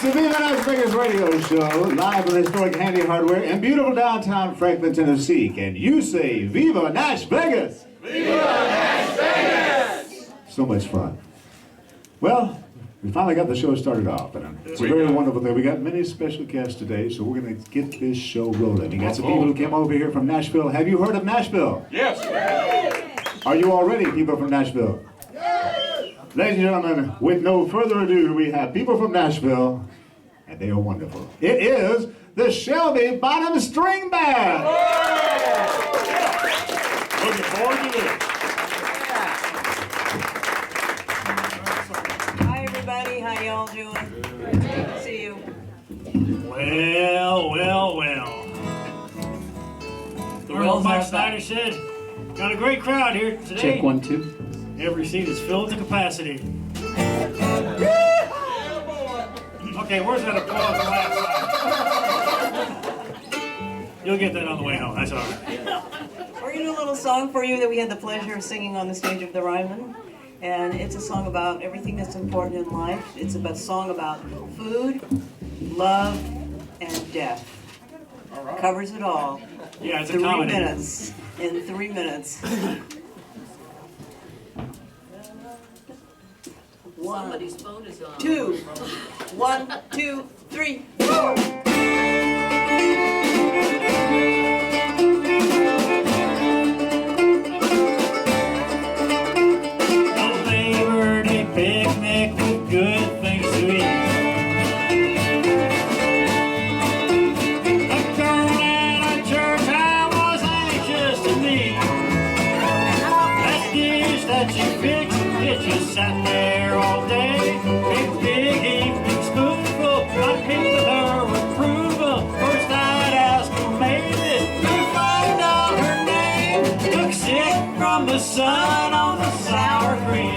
the Viva NashVegas radio show, live with historic Handy Hardware in beautiful downtown Franklin, Tennessee. Can you say Viva NashVegas? Viva NashVegas! So much fun. Well, we finally got the show started off, and it's a very wonderful thing. We got many special guests today, so we're going to get this show rolling. We got some people who came over here from Nashville. Have you heard of Nashville? Yes. Are you all ready, people from Nashville? Ladies and gentlemen, with no further ado, we have people from Nashville, and they are wonderful. It is the Shelby Bottom String Band. Looking forward to this. Hi everybody, how y'all doing? Good to see you. Well. Well, Mike Snyder said, got a great crowd here today. Check 1, 2. Every seat is filled to capacity. Okay, where's that applause from last time? You'll get that on the way home, that's all right. We're gonna do a little song for you that we had the pleasure of singing on the stage of the Ryman. And it's a song about everything that's important in life. It's a song about food, love, and death. Covers it all. Yeah, it's a 3 comedy. minutes. In 3 minutes. Somebody's phone is on. 2. 1, 2, 3, 4. Picnic with good things to eat. A girl at a church I was anxious to meet. That dish that you fixed, it just sat there all day. Big heaping spoonful, I picked with her approval. First I'd ask her maybe to find out her name. Took sick from the sun on the sour cream.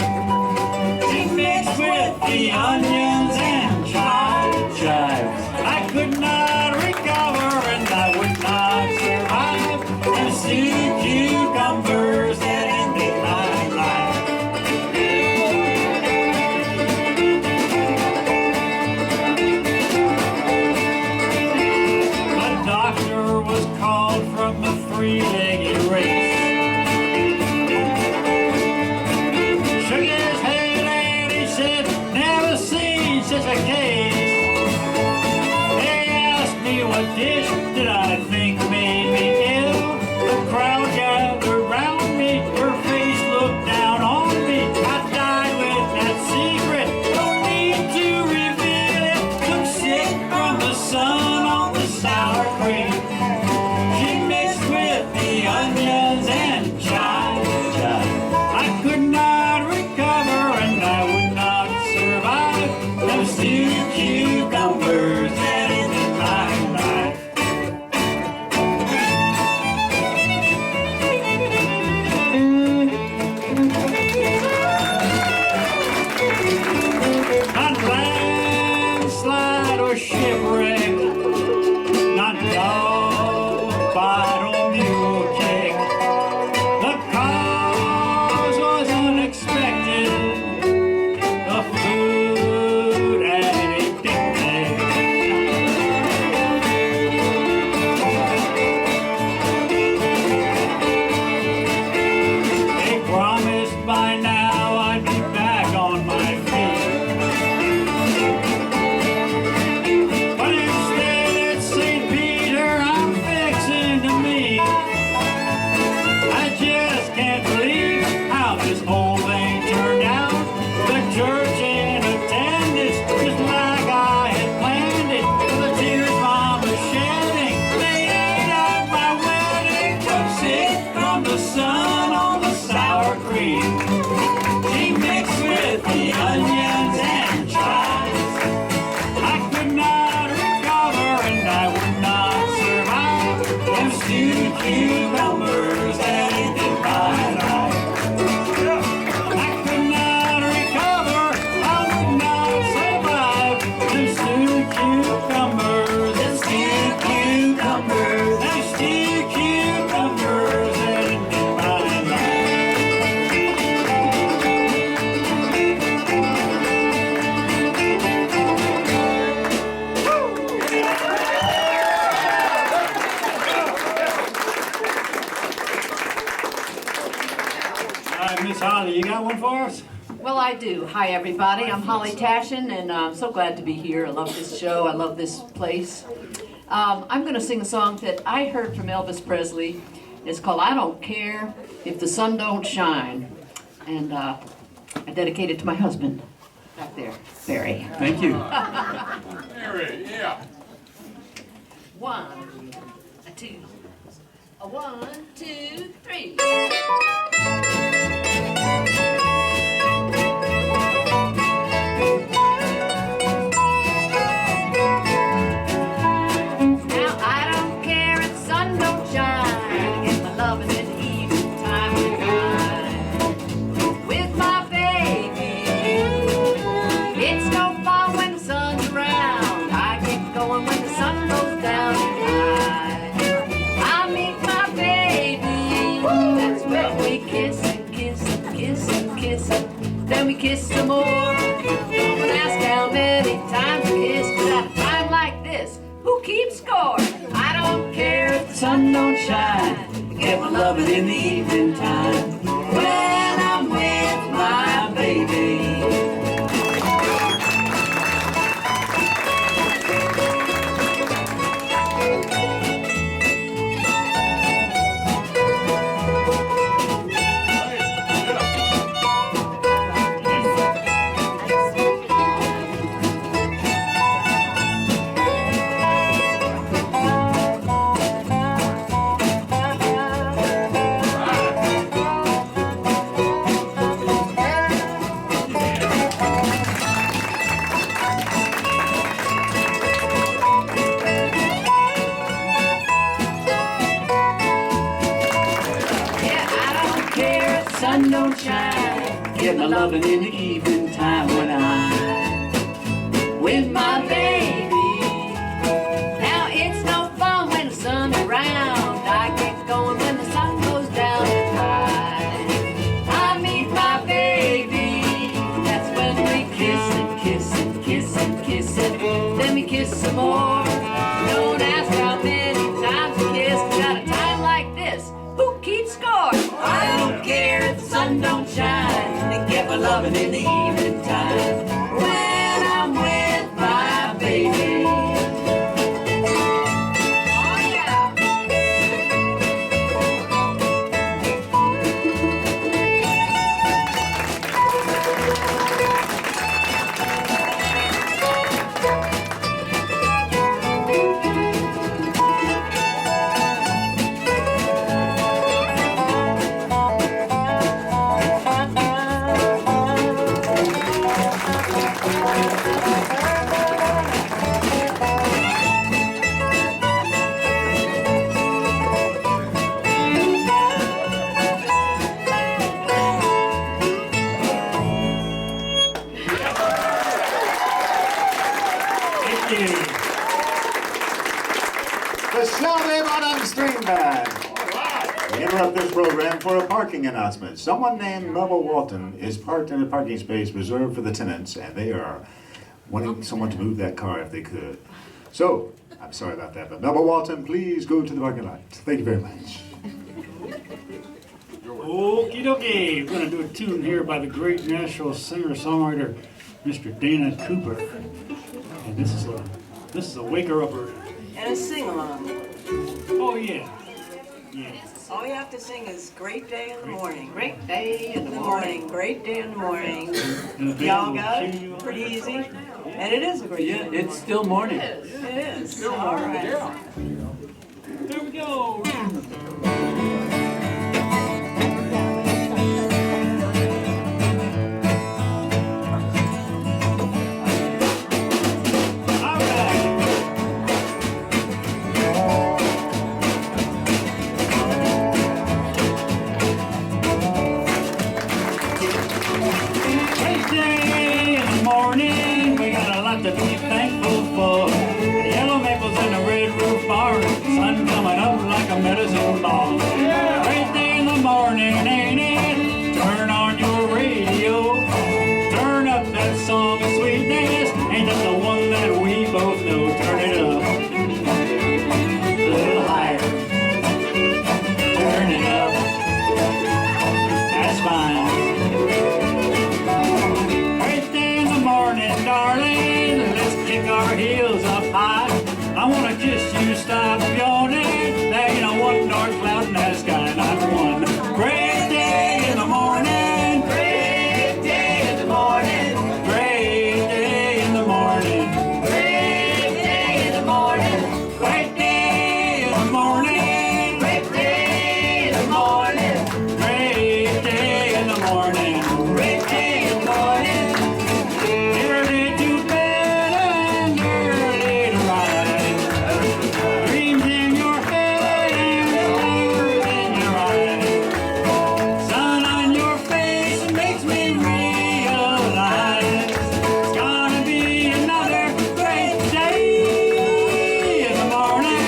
With the onions and chives, I could not recover and I would not survive. And stewed cucumbers that ended my life. A doctor was called from a three-legged race. Holly, you got one for us? Well, I do. Hi, everybody. I'm Holly Tashian, and I'm so glad to be here. I love this show. I love this place. I'm going to sing a song that I heard from Elvis Presley. It's called I Don't Care If the Sun Don't Shine. And I dedicate it to my husband back there, Barry. Thank you. Mary, yeah. 1, 2, 1, 2, 3. Then we kiss some more. Don't ask how many times we kiss, but at a time like this, who keeps score? I don't care if the sun don't shine. Get my loving in the evening time when I'm with my baby. Sun don't shine. Get my loving in the evening time when I'm with my baby. Now it's no fun when the sun's around. I get going when the sun goes down. I meet my baby. That's when we kiss and kiss and kiss and kiss and then we kiss some more. Don't ask how many times we kiss, but at a time like this, who keeps score? I don't care if the sun don't shine. And get my loving in the evening time when I'm with my baby. Oh yeah. The Shelby Bottom String Band. We interrupt this program for a parking announcement. Someone named Melba Walton is parked in a parking space reserved for the tenants, and they are wanting someone to move that car if they could. So, I'm sorry about that, but Melba Walton, please go to the parking lot. Thank you very much. Okie dokie. We're going to do a tune here by the great Nashville singer-songwriter, Mr. Dana Cooper. And this is a waker-upper. And a sing-along. Oh, yeah. Yeah. All you have to sing is Great Day in the Morning. Great day in In the the morning. morning, great day in the morning. And the Y'all band got will cheer you it? on. Pretty easy. And it is a great day. Yeah, in the it's morning. still morning. It is. All right. There we go. Medicine ball. Great day in the morning, ain't it? Turn on your radio. Turn up that song of sweetness. Ain't that the one that we both know? Turn it up. A little higher. Turn it up. That's fine. stop yawning. There ain't a one dark cloud in that sky, not one. Great day in the morning. Great day in the morning. Great day in the morning. Great day in the morning. Great day in the morning. Great day in the morning. Great day in the morning. Great day in the morning. Early to bed and early to rise. Dreams in your head and stars in your eyes. Sun on your face makes me realize it's gonna be another great day in the morning.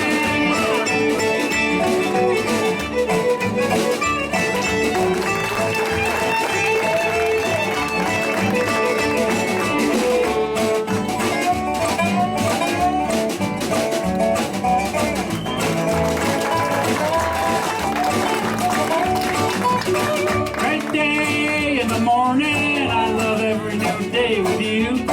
Great day in the morning. I love every new day with you.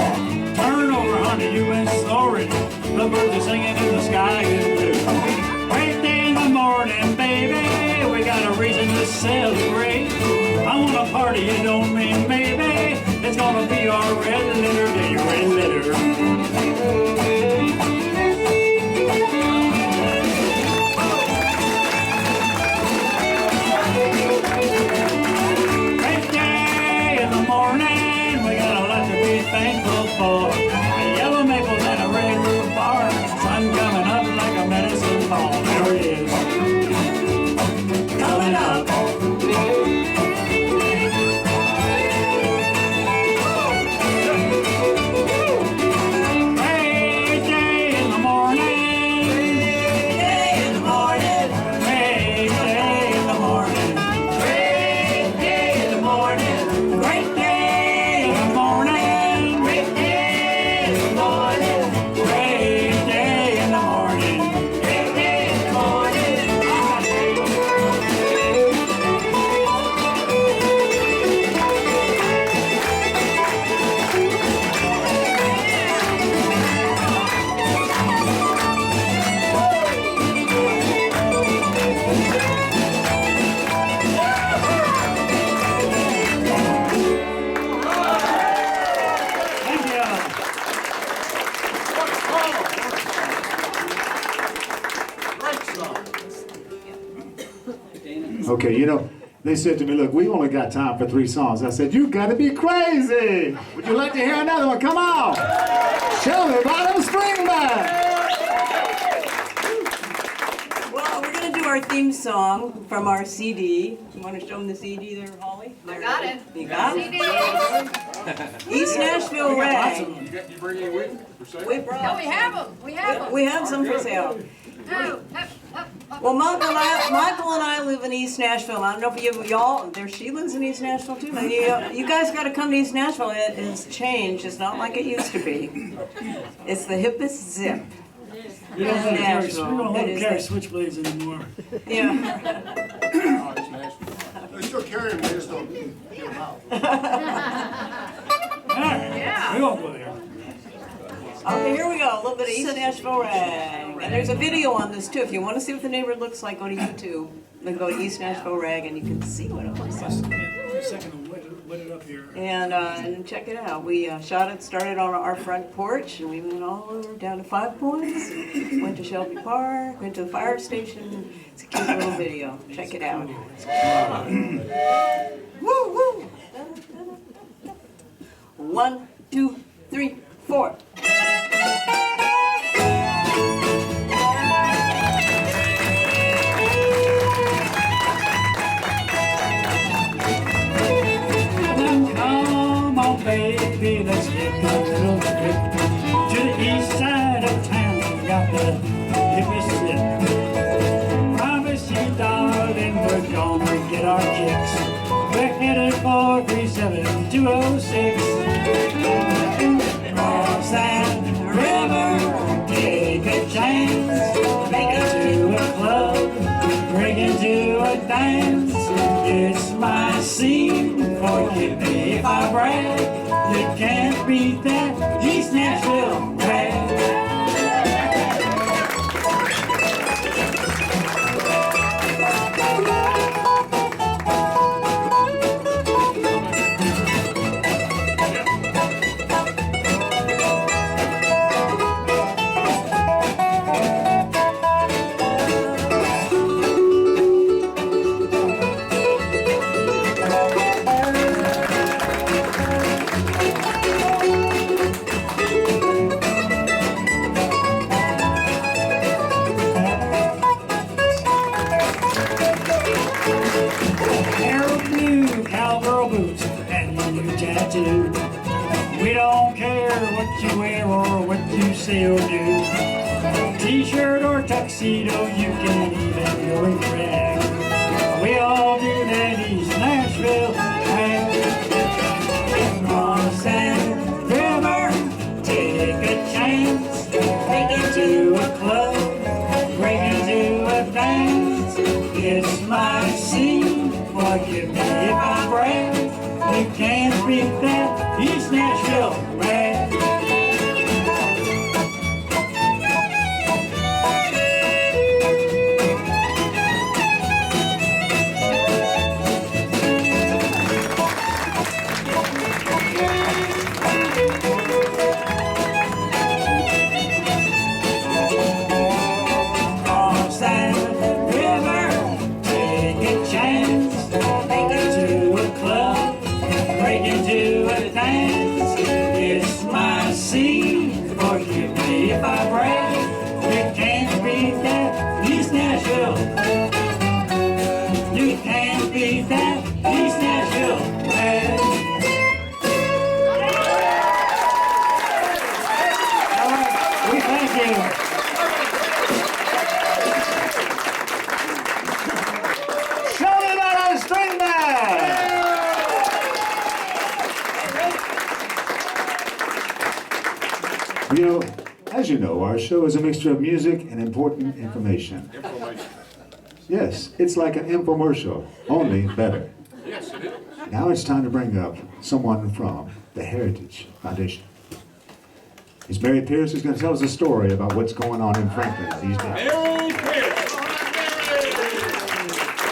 Turn over, honey, you been snoring. The birds are singing in the sky is blue. Great day in the morning, baby. We got a reason to celebrate. I want a party, you don't mean maybe. It's gonna be our red letter day, red letter. Great day in the morning, we got a lot to be thankful for. A yellow maples and a red roof bar. Sun coming up like a medicine ball. There it is. Coming up. Great day in the morning. Great day in the morning. Great day in the morning. Great day in the morning. Great day in the morning. Great day in the morning. Great day in the morning. Great day in the morning. Thank you. Okay, you know, they said to me, look, we only got time for 3 songs. I said, you got to be crazy. Would you like to hear another one? Come on. Shelby, bottom string band. Well, we're going to do our theme song from our CD. You want to show them the CD there, Holly? I got it. You got it? CD. East Nashville Rag. You bring any with you for sale? We No, brought. we have them. We have them. We have some for sale. Oh, Well, Michael and I live in East Nashville. I don't know if y'all, she lives in East Nashville too. You guys got to come to East Nashville. It has changed. It's not like it used to be. It's the hippest zip. We don't let Nashville. them It is carry the- switchblades anymore. Yeah. Oh, it's Nashville. They still carry them, they just don't get them out. All right. Yeah. We won't go there. Okay, here we go. A little bit of East Nashville Rag. And there's a video on this too. If you want to see what the neighborhood looks like, go to YouTube. Then go to East Nashville Rag and you can see what it looks like. A second to wet it up here. And check it out. We started on our front porch, and we went all over down to 5 Points, went to Shelby Park, went to the fire station. It's a cute little video. Check it out. Woo woo! 1, 2, 3, 4. Come on, baby, let's take a little trip to the east side of town. Got the hippest zip. Promise you, darling, we're gonna get our kicks. We're headed for 37206. Cross that river, take a chance, make it to a club, break into a dance. It's my scene, forgive me if I brag. You can't beat that East Nashville rag. tattoo. We don't care what you wear or what you say or do. T-shirt or tuxedo, you can even go in drag. We all do that East Nashville drag. On the Sand River, take a chance. Break into a club, break into a dance. It's my scene, forgive me if I brag. You can't beat that East Nashville rag. If I brag, you can't beat that East Nashville. You can't beat that East Nashville rag. All right, we thank you. Shelby on our string band! You know, as you know, our show is a mixture of music and important information. Yes, it's like an infomercial, only better. Yes, it is. Now it's time to bring up someone from the Heritage Foundation. Miss Mary Pearce is going to tell us a story about what's going on in Franklin these days. Mary Pearce.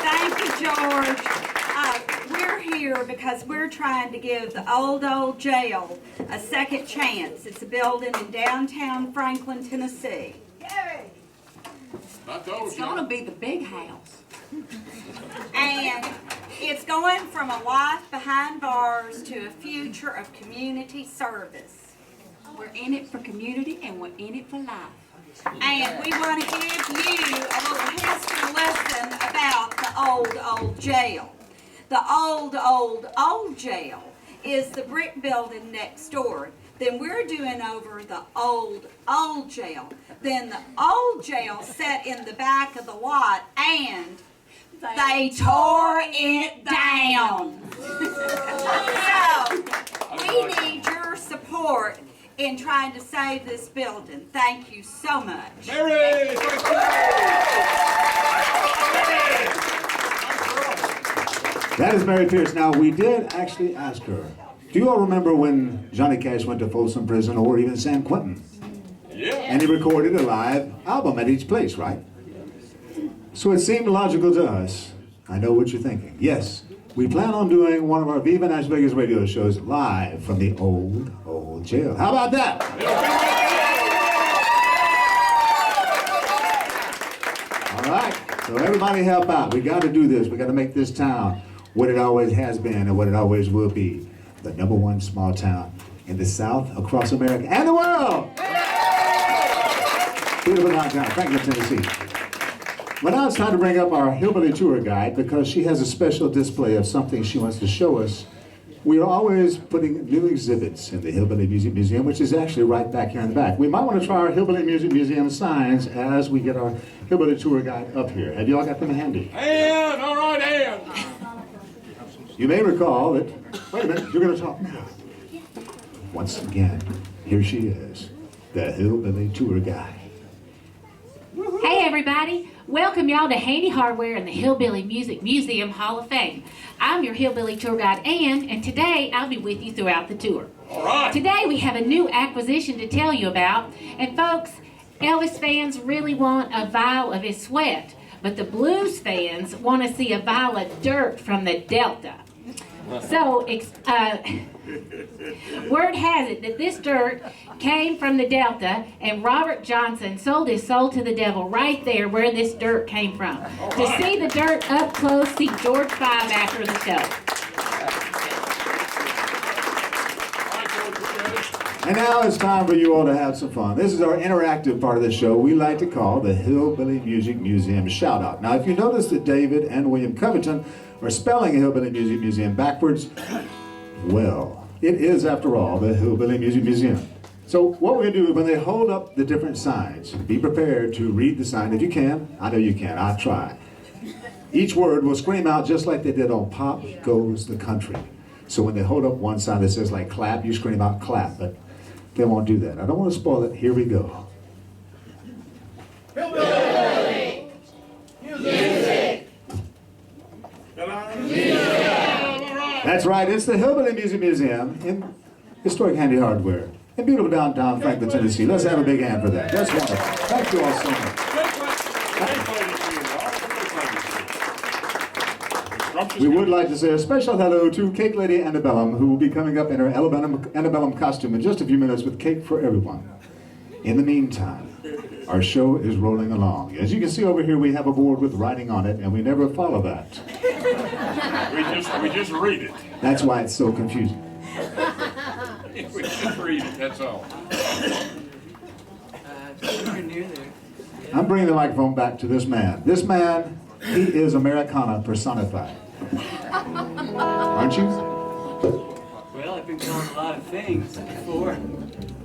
Thank you, George. We're here because we're trying to give the old jail a second chance. It's a building in downtown Franklin, Tennessee. It's gonna be the big house. And it's going from a life behind bars to a future of community service. We're in it for community and we're in it for life. And we want to give you a little history lesson about the old jail. The old jail is the brick building next door. Then we're doing over the old jail. Then the old jail sat in the back of the lot and they tore it down. So we need your support in trying to save this building. Thank you so much. Mary! That is Mary Pearce. Now, we did actually ask her, do you all remember when Johnny Cash went to Folsom Prison or even San Quentin? Yeah. And he recorded a live album at each place, right? So it seemed logical to us. I know what you're thinking. Yes, we plan on doing one of our Viva NashVegas radio shows live from the old jail. How about that? All right, so everybody help out. We got to do this. We got to make this town what it always has been and what it always will be. The #1 small town in the South, across America, and the world. Beautiful downtown, Franklin, Tennessee. Well, now it's time to bring up our Hillbilly tour guide because she has a special display of something she wants to show us. We are always putting new exhibits in the Hillbilly Music Museum, which is actually right back here in the back. We might want to try our Hillbilly Music Museum signs as we get our Hillbilly tour guide up here. Have you all got them handy? And, all right, and. You may recall that, wait a minute, you're going to talk now. Once again, here she is, the Hillbilly tour guide. Hey everybody, welcome y'all to Handy Hardware and the Hillbilly Music Museum Hall of Fame. I'm your Hillbilly tour guide Ann, and today I'll be with you throughout the tour. All right. Today we have a new acquisition to tell you about, and folks, Elvis fans really want a vial of his sweat, but the blues fans want to see a vial of dirt from the Delta. So, word has it that this dirt came from the Delta, and Robert Johnson sold his soul to the devil right there where this dirt came from. To see the dirt up close, see George 5 after the show. And now it's time for you all to have some fun. This is our interactive part of the show we like to call the Hillbilly Music Museum Shout Out. Now, if you notice that David and William Covington are spelling Hillbilly Music Museum backwards, well, It is, after all, the Hillbilly Music Museum. So what we're going to do, when they hold up the different signs, be prepared to read the sign if you can. I know you can. I'll try. Each word will scream out just like they did on Pop Goes the Country. So when they hold up one sign that says like clap, you scream out clap, but they won't do that. I don't want to spoil it. Here we go. Hillbilly! Music! That's right. It's the Hillbilly Music Museum in historic handy hardware in beautiful downtown Franklin, Tennessee. Let's have a big hand for that. That's wonderful. Thank you all so much. We would like to say a special hello to Cake Lady Antebellum, who will be coming up in her Antebellum costume in just a few minutes with cake for everyone. In the meantime, our show is rolling along. As you can see over here, we have a board with writing on it, and we never follow that. We just read it. That's why it's so confusing. We just read it, that's all. I'm bringing the microphone back to this man. This man, he is Americana personified. Aren't you? Well, I've been called a lot of things before.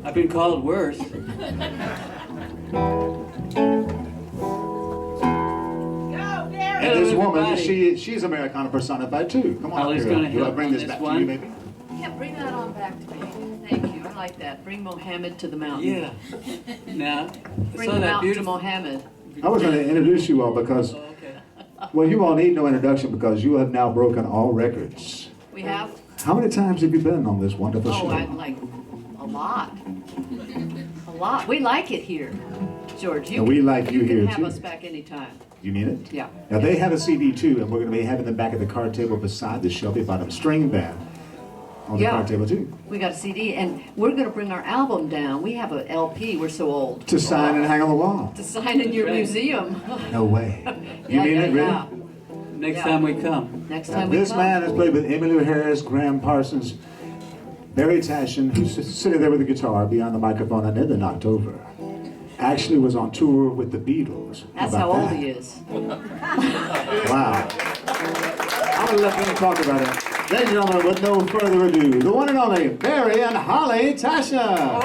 I've been called worse. And this woman, she's Americana personified too. Come on, Holly's here. gonna Do I help bring on this this back one. to you, maybe? Yeah, bring that on back to me. Thank you. I like that. Bring Mohammed to the mountain. Yeah. Now, I Bring saw the that mountain to beautiful. Mohammed. I was going to introduce you all because, Oh, okay. well, you all need no introduction because you have now broken all records. We have, How many times have you been on this wonderful show? I like a lot. A lot. We like it here, George. And we like you here, can have too. us back anytime. You mean it? Yeah. Now, they have a CD too, and we're going to be having them back at the card table beside the Shelby Bottom String Band on the Yeah. card table too. We got a CD, and we're going to bring our album down. We have an LP. We're so old. To sign and hang on the wall. To sign in your Right. museum. No way. You Yeah, mean yeah, it, really? yeah. Next Yeah. time we come. Next Now, time we this come. man has played with Emmylou Harris, Graham Parsons, Barry Tashian, who's sitting there with a guitar behind the microphone, and then in October. Actually was on tour with the Beatles. That's about how old that? he is. Wow. I'm going to let them talk about it. Ladies and gentlemen, with no further ado, the one and only Barry and Holly Tashian.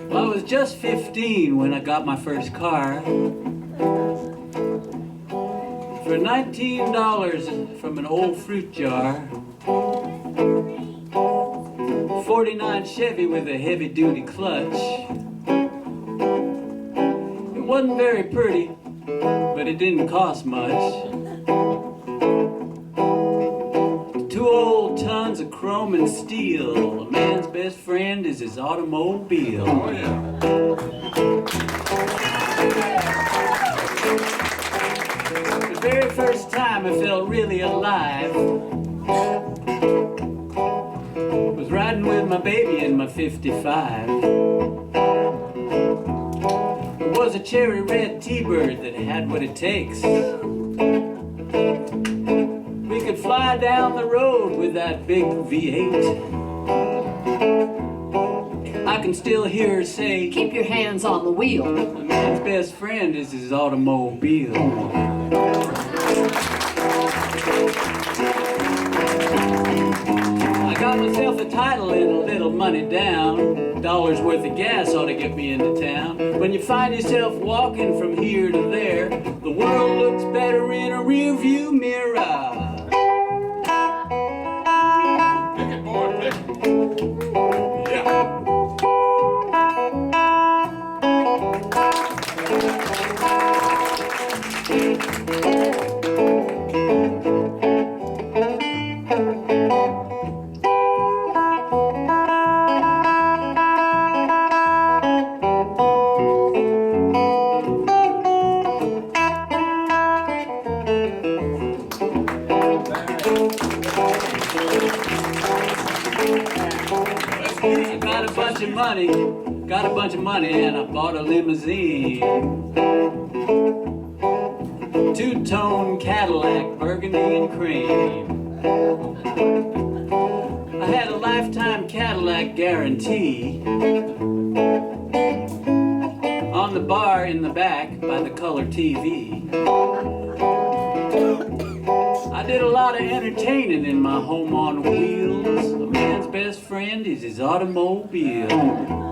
Well, I was just 15 when I got my first car. For $19 from an old fruit jar. 49 Chevy with a heavy-duty clutch. It wasn't very pretty, but it didn't cost much. 2 old tons of chrome and steel. A man's best friend is his automobile. Oh, yeah. The very first time I felt really alive was riding with my baby in my 55. It was a cherry red T-Bird that had what it takes. We could fly down the road with that big V8. I can still hear her say, Keep your hands on the wheel. a man's best friend is his automobile. I got myself a title and a little money down. $1 worth of gas ought to get me into town. When you find yourself walking from here to there, the world looks better in a rearview mirror. Pick it, boy, pick it. Yeah. Got a bunch of money and I bought a limousine. 2-tone Cadillac, burgundy and cream. I had a lifetime Cadillac guarantee. On the bar in the back by the color TV. did a lot of entertaining in my home on wheels. A man's best friend is his automobile. Well,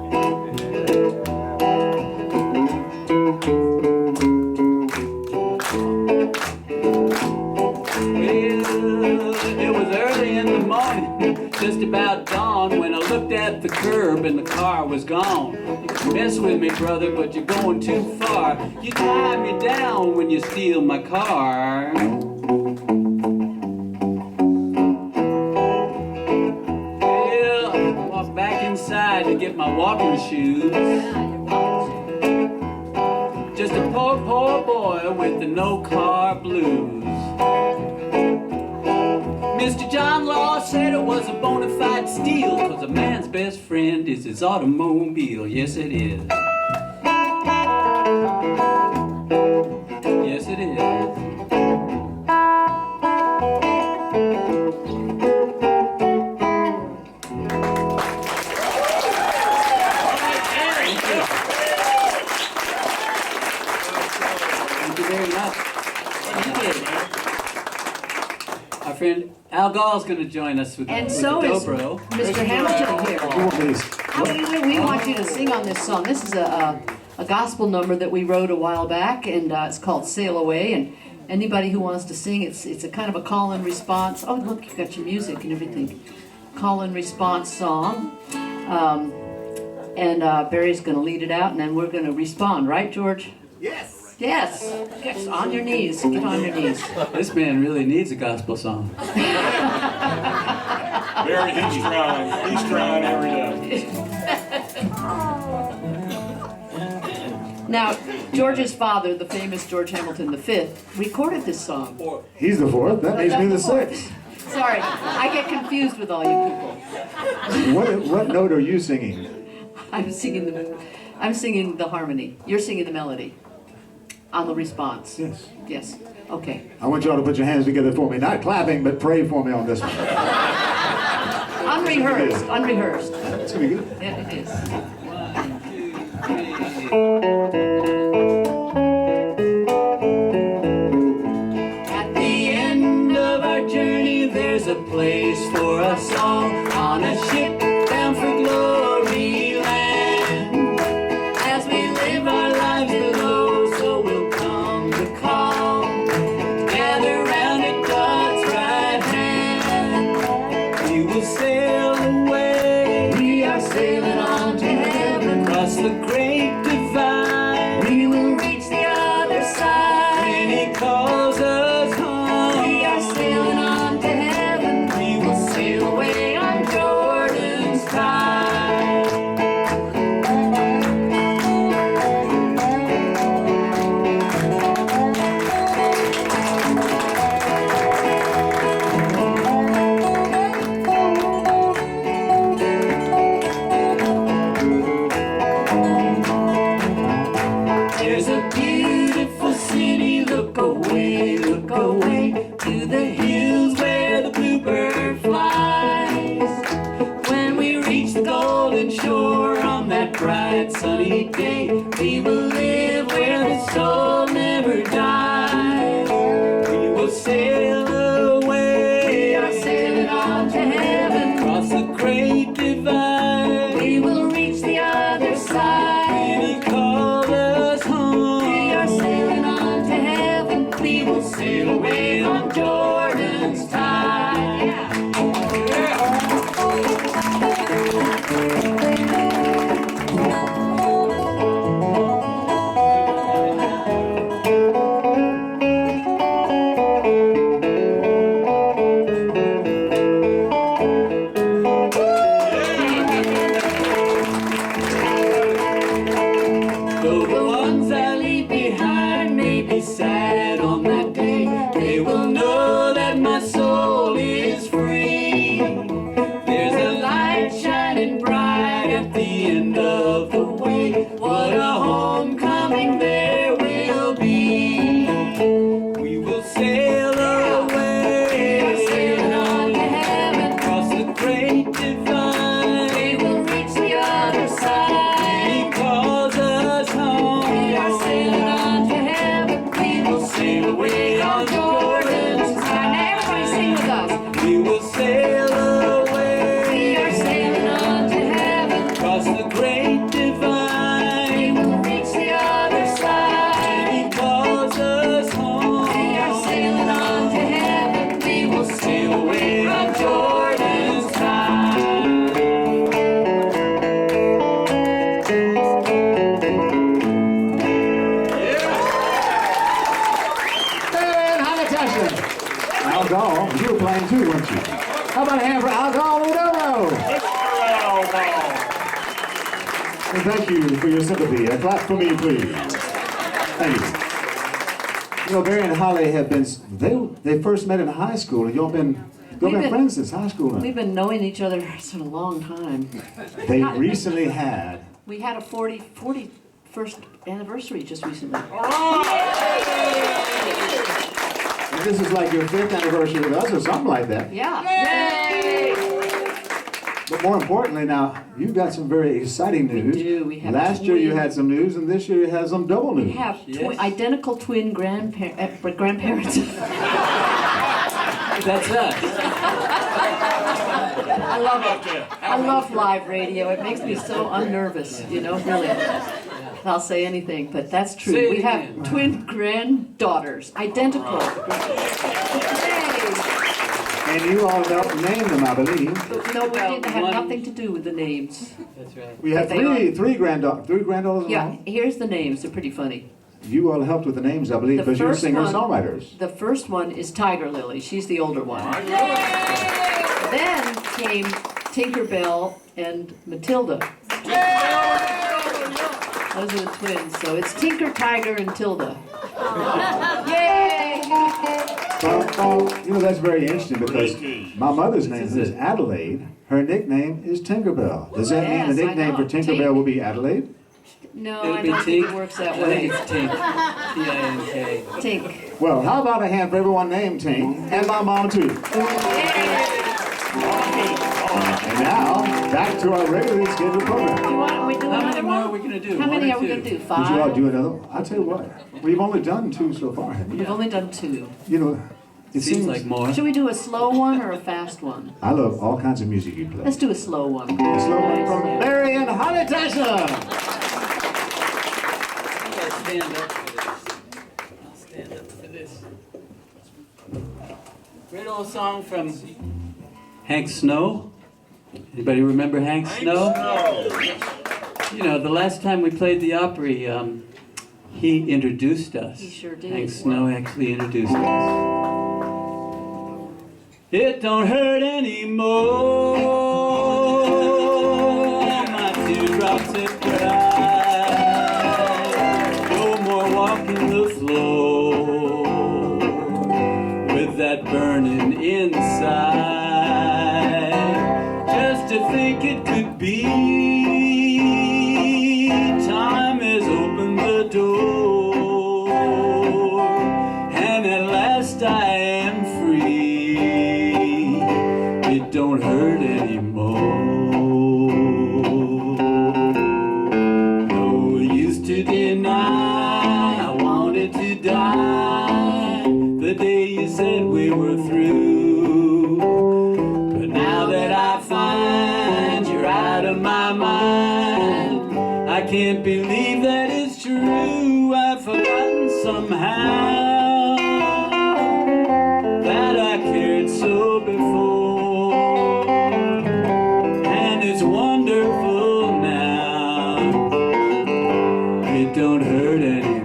it was early in the morning, just about dawn, when I looked at the curb and the car was gone. You can mess with me, brother, but you're going too far. You tie me down when you steal my car. Well, I walked back inside to get my walking shoes. Just a poor, poor boy with the no-car blues. Mr. John Law said it was a bona fide steal, 'cause a man's best friend is his automobile. Yes, it is. Yes, it is. Thank you very much. Our friend Al Gall's going to join us with, And with so the is dobro. Mr. Hamilton here. We want you to sing on this song. This is a gospel number that we wrote a while back, and it's called Sail Away. And anybody who wants to sing, it's a kind of a call and response. Oh, look, you've got your music and everything. Call and response song. And Barry's going to lead it out, and then we're going to respond. Right, George? Yes. Yes. Get on your knees. Get on your knees. This man really needs a gospel song. Barry, he's trying. He's trying every day. Now, George's father, the famous George Hamilton V, recorded this song. He's the fourth. That makes me the sixth. Sorry, I get confused with all you people. What note are you singing? I'm singing the harmony. You're singing the melody. On the response. Yes. Yes. Okay. I want y'all to put your hands together for me. Not clapping, but pray for me on this one. Unrehearsed. Unrehearsed. It's gonna be good. Yeah, it is. 1, 2, 3. At the end of our journey, there's a place for a song on a ship bound for glory land. As we live our lives below, so we'll come to call, gather round at God's right hand. We will sail away. We are sailing on to heaven, across the great divide. We will reach the other side when He calls us home. We are sailing on to heaven. We will sail away on Jordan's tide. There's a beautiful city, look away to the hills where the bluebird flies. When we reach the golden shore on that bright sunny day, we will live where the soul never dies. We will sail away. We are sailing on to heaven, across the great divide. We will reach the other side when He called us home. We are sailing on to heaven. We will sail away on Jordan's tide. Though the ones I leave behind may be sad on that day, they will know that my soul is free. There's a light shining bright at the end of the way. What a homecoming there will be. We will sail away. We are sailing on to heaven, across the great divide. We will reach the other side. He calls us home. We are sailing on to heaven. We will sail away on Jordan's tide. Tashian. Al Gall, you were playing too, weren't you? How about a hand for Al Gall Udoro? And thank you for your sympathy. A clap for me, please. Thank you. You know, Barry and Holly have been, they first met in high school, and y'all been friends since high school now. We've been knowing each other for a long time. They recently had. We had a 41st anniversary just recently. And this is like your 5th anniversary with us or something like that. Yeah. Yay! But more importantly now, you've got some very exciting news. We do. We have Last year you had some news, and this year you had some double news. We have identical twin grandparents. That's us. I love it. I love live radio. It makes me so unnervous, you know, really. I'll say anything, but that's true. Say it We have again. twin granddaughters, identical. And you all named them, I believe. No, we didn't have One- nothing to do with the names. That's right. We have But they three granddaughters. Yeah, along. here's the names. They're pretty funny. You all helped with the names, I believe, The because you're first one- singer-songwriters. The first one is Tiger Lily. She's the older one. Then came Tinkerbell and Matilda. Those are the twins. So it's Tinker, Tiger, and Tilda. Yay! Well, you know, that's very interesting because my mother's name is Adelaide. Her nickname is Tinkerbell. Does that mean Yes, the I nickname know. for Tinkerbell will be Adelaide? No, It'll I be don't think Tink. it works that I think way. it's Tink. T-I-N-K. Tink. Well, how about a hand for everyone named Tink and my mom too? And now, back to our regularly scheduled program. Do you want, we do How many another more are one? we going to do? How many One are or we two? going to do? Would you all 5? do another one? I'll tell you what, we've only done 2 so far, haven't we? We've only done 2. You know, it Seems like more. Should we do a slow one or a fast one? I love all kinds of music you play. Let's do a slow one. A slow one from Barry and Holly Tashian. I'll stand up for this. I'll stand up for this. Great old song from Hank Snow. Anybody remember Hank Snow? You know, the last time we played the Opry, he introduced us. He sure did. Hank Snow actually introduced us. It don't hurt anymore. My teardrops have dried. No more walking the floor with that burning inside. Just to think it could be. Time has opened the door, and at last I am free. It don't hurt anymore. No use to deny I wanted to die the day you said we were through. But now that I find you're out of my mind, I can't believe that it's true. I've forgotten somehow that I cared so before, and it's wonderful now. It don't hurt anymore.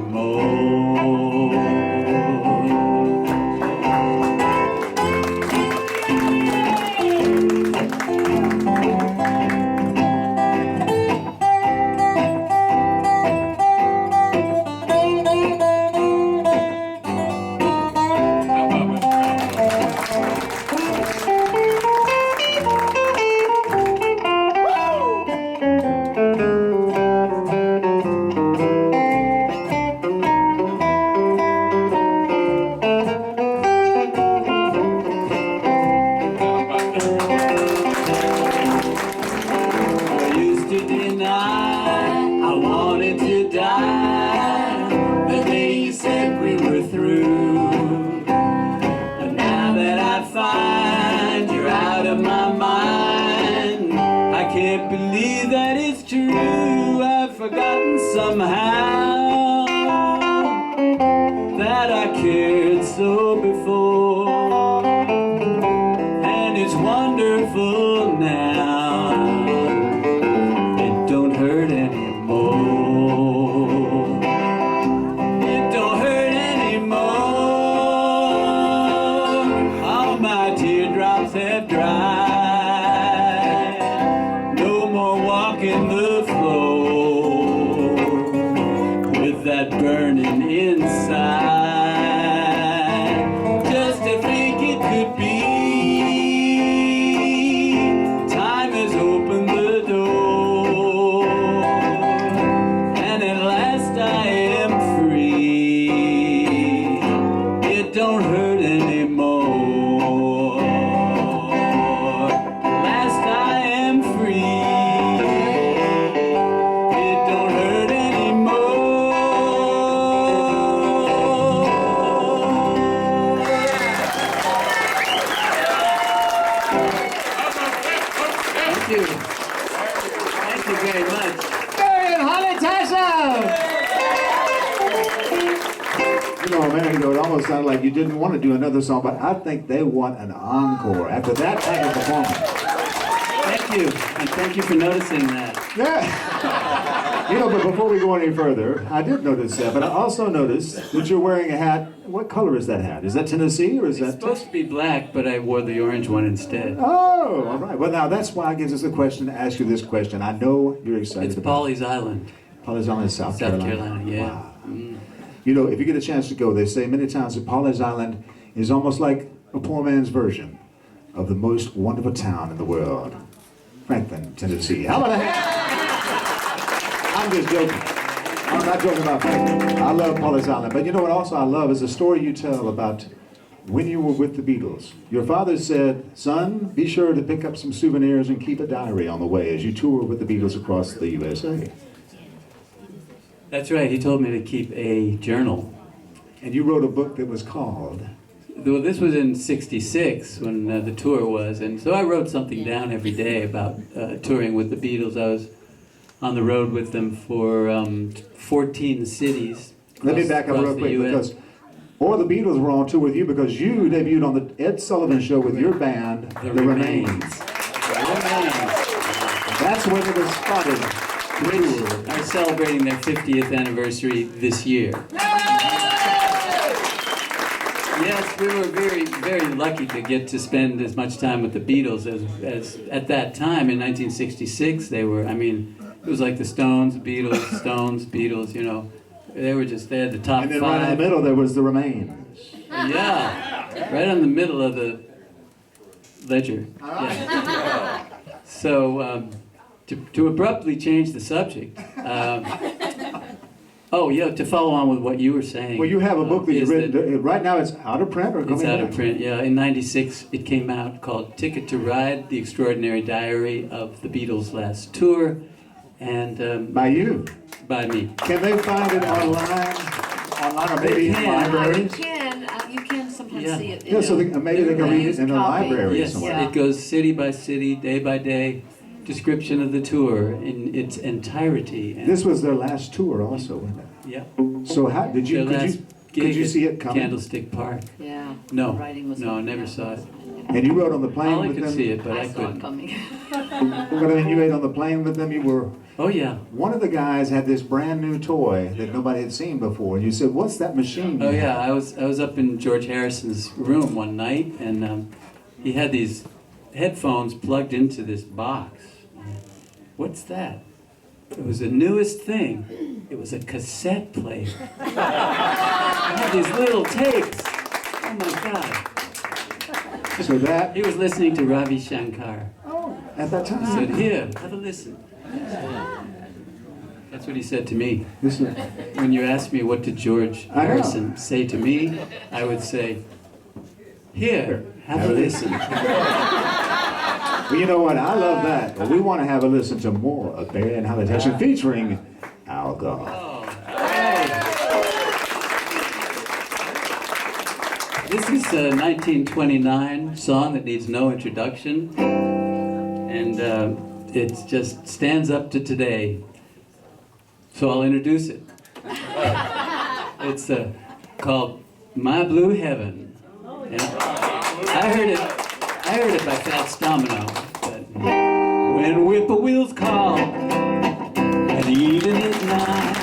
I used to deny I wanted to die the day you said we were through. But now that I find you're out of my mind, I can't believe that it's true. I've forgotten somehow that I cared so before, and it's wonderful now. It don't hurt anymore. It don't hurt anymore. sounded like you didn't want to do another song, but I think they want an encore after that type of performance. Thank you, and thank you for noticing that. Yeah. You know, but before we go any further, I did notice that, but I also noticed that you're wearing a hat. What color is that hat? Is that Tennessee or is It's that? supposed to be black, but I wore the orange one instead. Oh, all right. Well, now that's why it gives us a question to ask you this question. I know you're excited It's about Pawleys Island, Pawleys Island, South Carolina. yeah. Wow. You know, if you get a chance to go, they say many times that Pawleys Island is almost like a poor man's version of the most wonderful town in the world, Franklin, Tennessee. How about that? I'm just joking. I'm not joking about Franklin. I love Pawleys Island. But you know what also I love is the story you tell about when you were with the Beatles. Your father said, son, be sure to pick up some souvenirs and keep a diary on the way as you tour with the Beatles across the USA. That's right, he told me to keep a journal. And you wrote a book that was called... Well, this was in '66 when the tour was, and so I wrote something down every day about touring with the Beatles. I was on the road with them for 14 cities. Let me back up real quick because the Beatles were on tour with you because you debuted on the Ed Sullivan Show with your band, The Remains. The Remains. That's when it was spotted. Which are celebrating their 50th anniversary this year. Yes, we were very, very lucky to get to spend as much time with the Beatles as at that time in 1966 they were. I mean, it was like the Stones, Beatles, Stones, Beatles. You know, they had the top And then 5. right in the middle there was The Remains. Yeah, right in the middle of the ledger. Yeah. So to abruptly change the subject. To follow on with what you were saying. Well, you have a book that you've written. Right now it's out of print or coming It's out back? of print, yeah. In '96 it came out called Ticket to Ride, The Extraordinary Diary of the Beatles' Last Tour. And by you? By me. Can they find it online or maybe in libraries? You can sometimes see it. Yeah, so maybe they can read it in a library Yes, somewhere. it goes city by city, day by day, description of the tour in its entirety. And This was their last tour also, wasn't it? yeah. So how did you could you see it coming? Candlestick Park. Yeah. No, The writing was no, I on, never yeah. saw it. And you rode on the plane Holly with could them? see it, but I saw it couldn't. coming. But I mean, you ate on the plane with them, you were... Oh yeah. One of the guys had this brand new toy that nobody had seen before. And you said, what's that machine? Oh yeah, I was up in George Harrison's room one night, and he had these headphones plugged into this box. What's that? It was the newest thing. It was a cassette player. It had these little tapes. Oh my God. So that... He was listening to Ravi Shankar. Oh, at that time. He said, here, have a listen. That's what he said to me. Listen. When you ask me what did George Harrison say to me, I would say, here, have a listen. Well, you know what? I love that. But we want to have a listen to more of Barry and Holly Tashian featuring Al Gore. Oh, hey. This is a 1929 song that needs no introduction, and it just stands up to today. So I'll introduce it. It's called My Blue Heaven. And I heard it by Fats Domino. But when whippoorwills call, and even at night,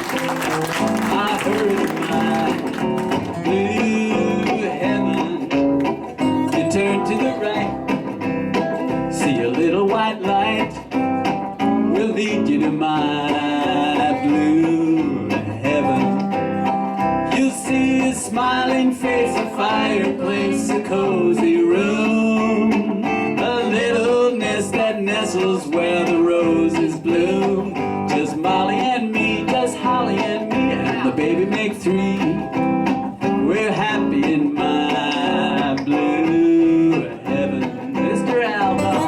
I heard my blue heaven. You turn to the right, see a little white light will lead you to my blue heaven. You'll see a smiling face, a fireplace, a cozy room, a little nest that nestles where the roses bloom. Just Molly and me, just Holly and me, and the baby make 3. We're happy in my blue heaven. Mr. Alcohol.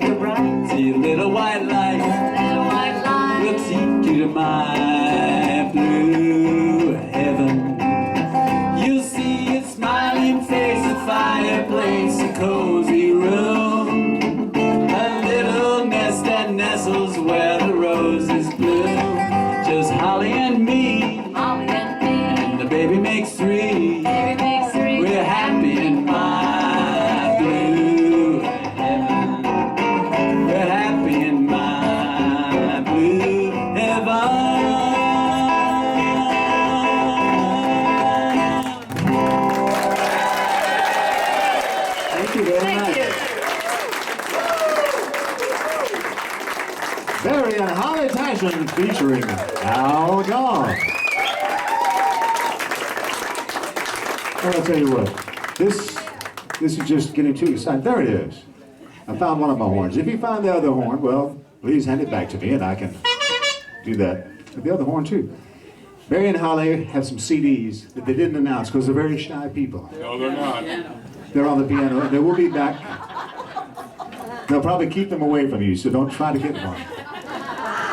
to the right. See a little white light, Little white line. will take you to my blue heaven. You'll see a smiling face, a fireplace, a cozy room, a little nest that nestles where the roses bloom. Just Holly and me, Holly and me. and the baby makes three. Baby makes three. We're happy in my blue heaven. We're happy in my blue heaven. Thank you very much. Barry and Holly Tashian featuring Al Gone. Well, I'll tell you what, this is just getting too exciting. There it is. I found one of my horns. If you find the other horn, well, please hand it back to me and I can do that with the other horn too. Barry and Holly have some CDs that they didn't announce because they're very shy people. No, they're not. They're on the piano and they will be back. They'll probably keep them away from you, so don't try to get one.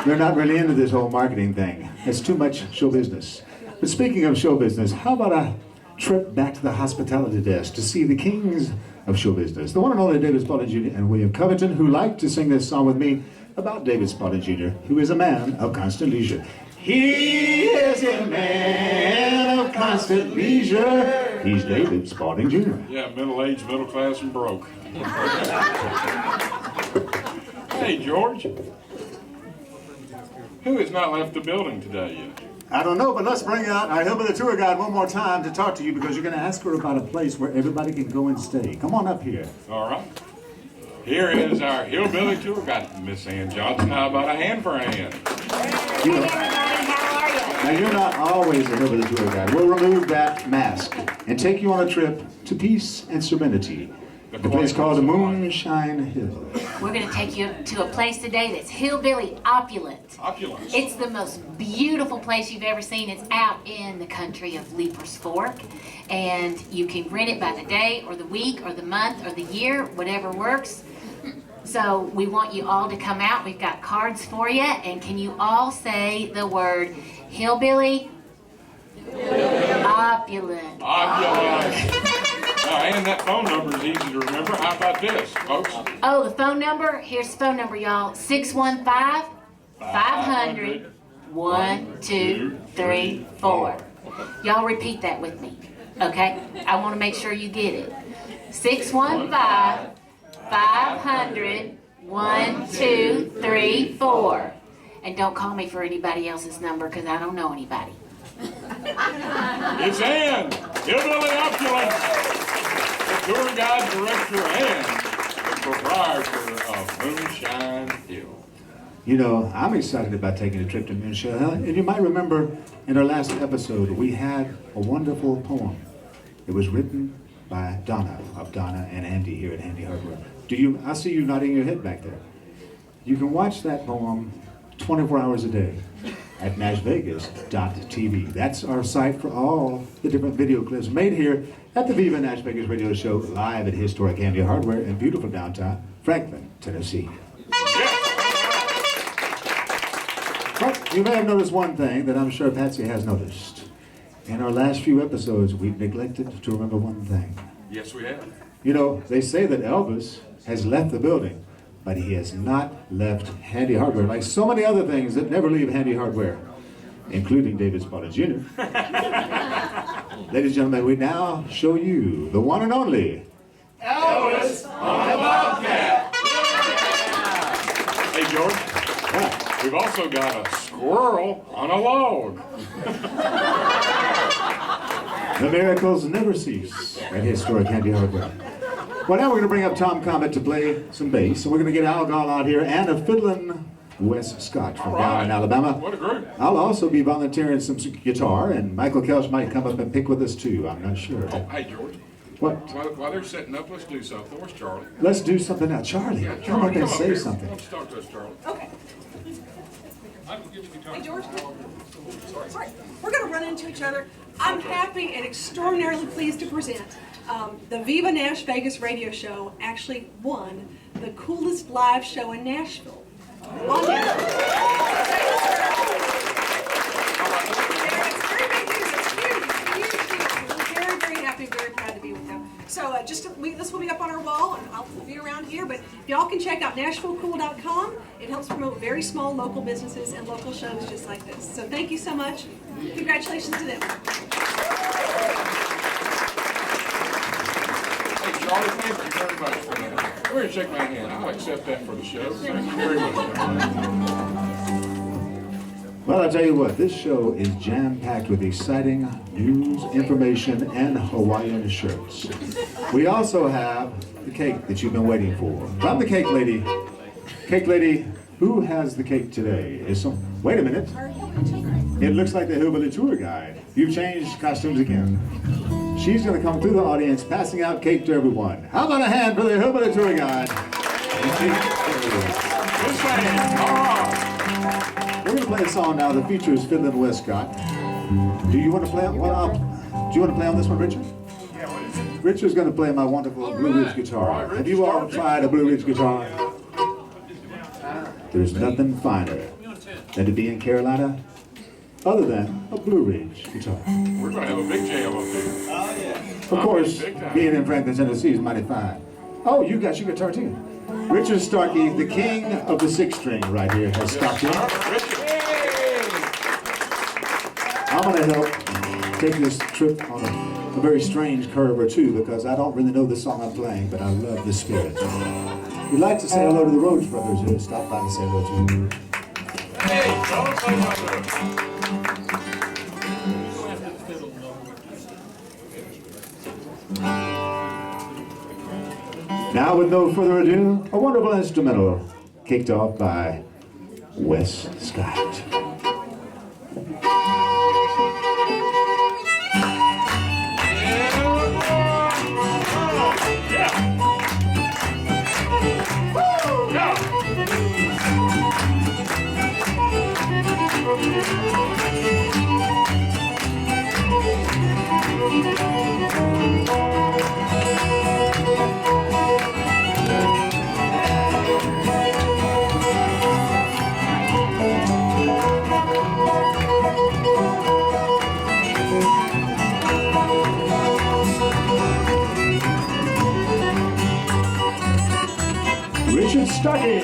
They're not really into this whole marketing thing. It's too much show business. But speaking of show business, how about a trip back to the hospitality desk to see the kings of show business, the one and only David Spalding Jr. and William Covington, who like to sing this song with me about David Spalding Jr., who is a man of constant leisure. He is a man of constant leisure. He's David Spalding Jr. Yeah, middle-aged, middle class, and broke. Hey, George. Who has not left the building today yet? I don't know, but let's bring out our Hillbilly tour guide one more time to talk to you because you're going to ask her about a place where everybody can go and stay. Come on up here. All right. Here is our Hillbilly tour guide, Miss Ann Johnson. How about a hand for Ann? You know, How are you? now, you're not always a Hillbilly tour guide. We'll remove that mask and take you on a trip to peace and serenity. The place called Moonshine Hill. We're going to take you to a place today that's hillbilly opulent. Opulence. It's the most beautiful place you've ever seen. It's out in the country of Leaper's Fork, and you can rent it by the day or the week or the month or the year, whatever works. So we want you all to come out. We've got cards for you, and can you all say the word hillbilly? Opulent. Opulence. Now, Ann, that phone number is easy to remember. How about this, folks? Oh, the phone number? Here's the phone number, y'all. 615-500-1234. Y'all repeat that with me, okay? I want to make sure you get it. 615-500-1234. And don't call me for anybody else's number because I don't know anybody. It's Ann, Hillbilly Opulence, the tour guide director and the proprietor of Moonshine Hill. You know, I'm excited about taking a trip to Moonshine Hill. And you might remember in our last episode, we had a wonderful poem. It was written by Donna of Donna and Andy here at Handy Hardware. I see you nodding your head back there. You can watch that poem 24 hours a day at NashVegas.tv. That's our site for all the different video clips made here at the Viva Nash Vegas radio show live at historic Handy Hardware in beautiful downtown Franklin, Tennessee. But you may have noticed one thing that I'm sure Patsy has noticed. In our last few episodes, we've neglected to remember one thing. Yes, we have. You know, they say that Elvis has left the building, but he has not left Handy Hardware, like so many other things that never leave Handy Hardware, including David Spalding Jr. Ladies and gentlemen, we now show you the one and only Elvis on the Bobcat. Hey, George. Yeah. We've also got a squirrel on a log. The miracles never cease at historic Handy Hardware. Well, now we're going to bring up Tom Comet to play some bass, and we're going to get Al Gall out here and a fiddling Wes Scott from down in Alabama. What a group. I'll also be volunteering some guitar, and Michael Kelch might come up and pick with us too. I'm not sure. Oh, hey, George. What? While they're setting up, let's do something. Where's Charlie? Let's do something now. Charlie, Yeah, come up and up say here. something. Let's talk to us, Charlie. Okay. Michael, get your guitar. Hey, George. Sorry. We're going to run into each other. I'm happy and extraordinarily pleased to present the Viva Nash Vegas radio show actually won the coolest live show in Nashville. On Nashville. It's very big news. It's huge. It's a huge deal. We're very, very happy, very proud to be with them. So this will be up on our wall, and I'll be around here. But y'all can check out NashvilleCool.com. It helps promote very small local businesses and local shows just like this. So thank you so much. Congratulations to them. Hey, Charlie, thank you very much for that. Go ahead and shake my hand. I'll accept that for the show. Thank you very much. Well, I tell you what, this show is jam-packed with exciting news, information, and Hawaiian shirts. We also have the cake that you've been waiting for. I'm the cake lady. Cake lady, who has the cake today? Wait a minute. It looks like the Hillbilly tour guide. You've changed costumes again. She's going to come through the audience passing out cake to everyone. How about a hand for the Hillbilly tour guide? We're going to play a song now that features Fiddler and Westcott. Do you want to play on? Do you want to play on this one, Richard? Yeah, what is it? Richard's going to play my wonderful Blue Ridge guitar. Have you all tried a Blue Ridge guitar? There's nothing finer than to be in Carolina other than a Blue Ridge guitar. We're going to have a big jam up there. Of course, being in Franklin, Tennessee is mighty fine. Oh, you got your guitar too. Richard Starkey, the king of the six string right here, has stopped in. I'm going to help take this trip on a very strange curve or two because I don't really know the song I'm playing, but I love the spirit. We'd like to say hello to the Rhodes brothers who stopped by to say hello to you. Hey, don't play my fiddle. Now, with no further ado, a wonderful instrumental kicked off by Wes Scott. Richard Starkey.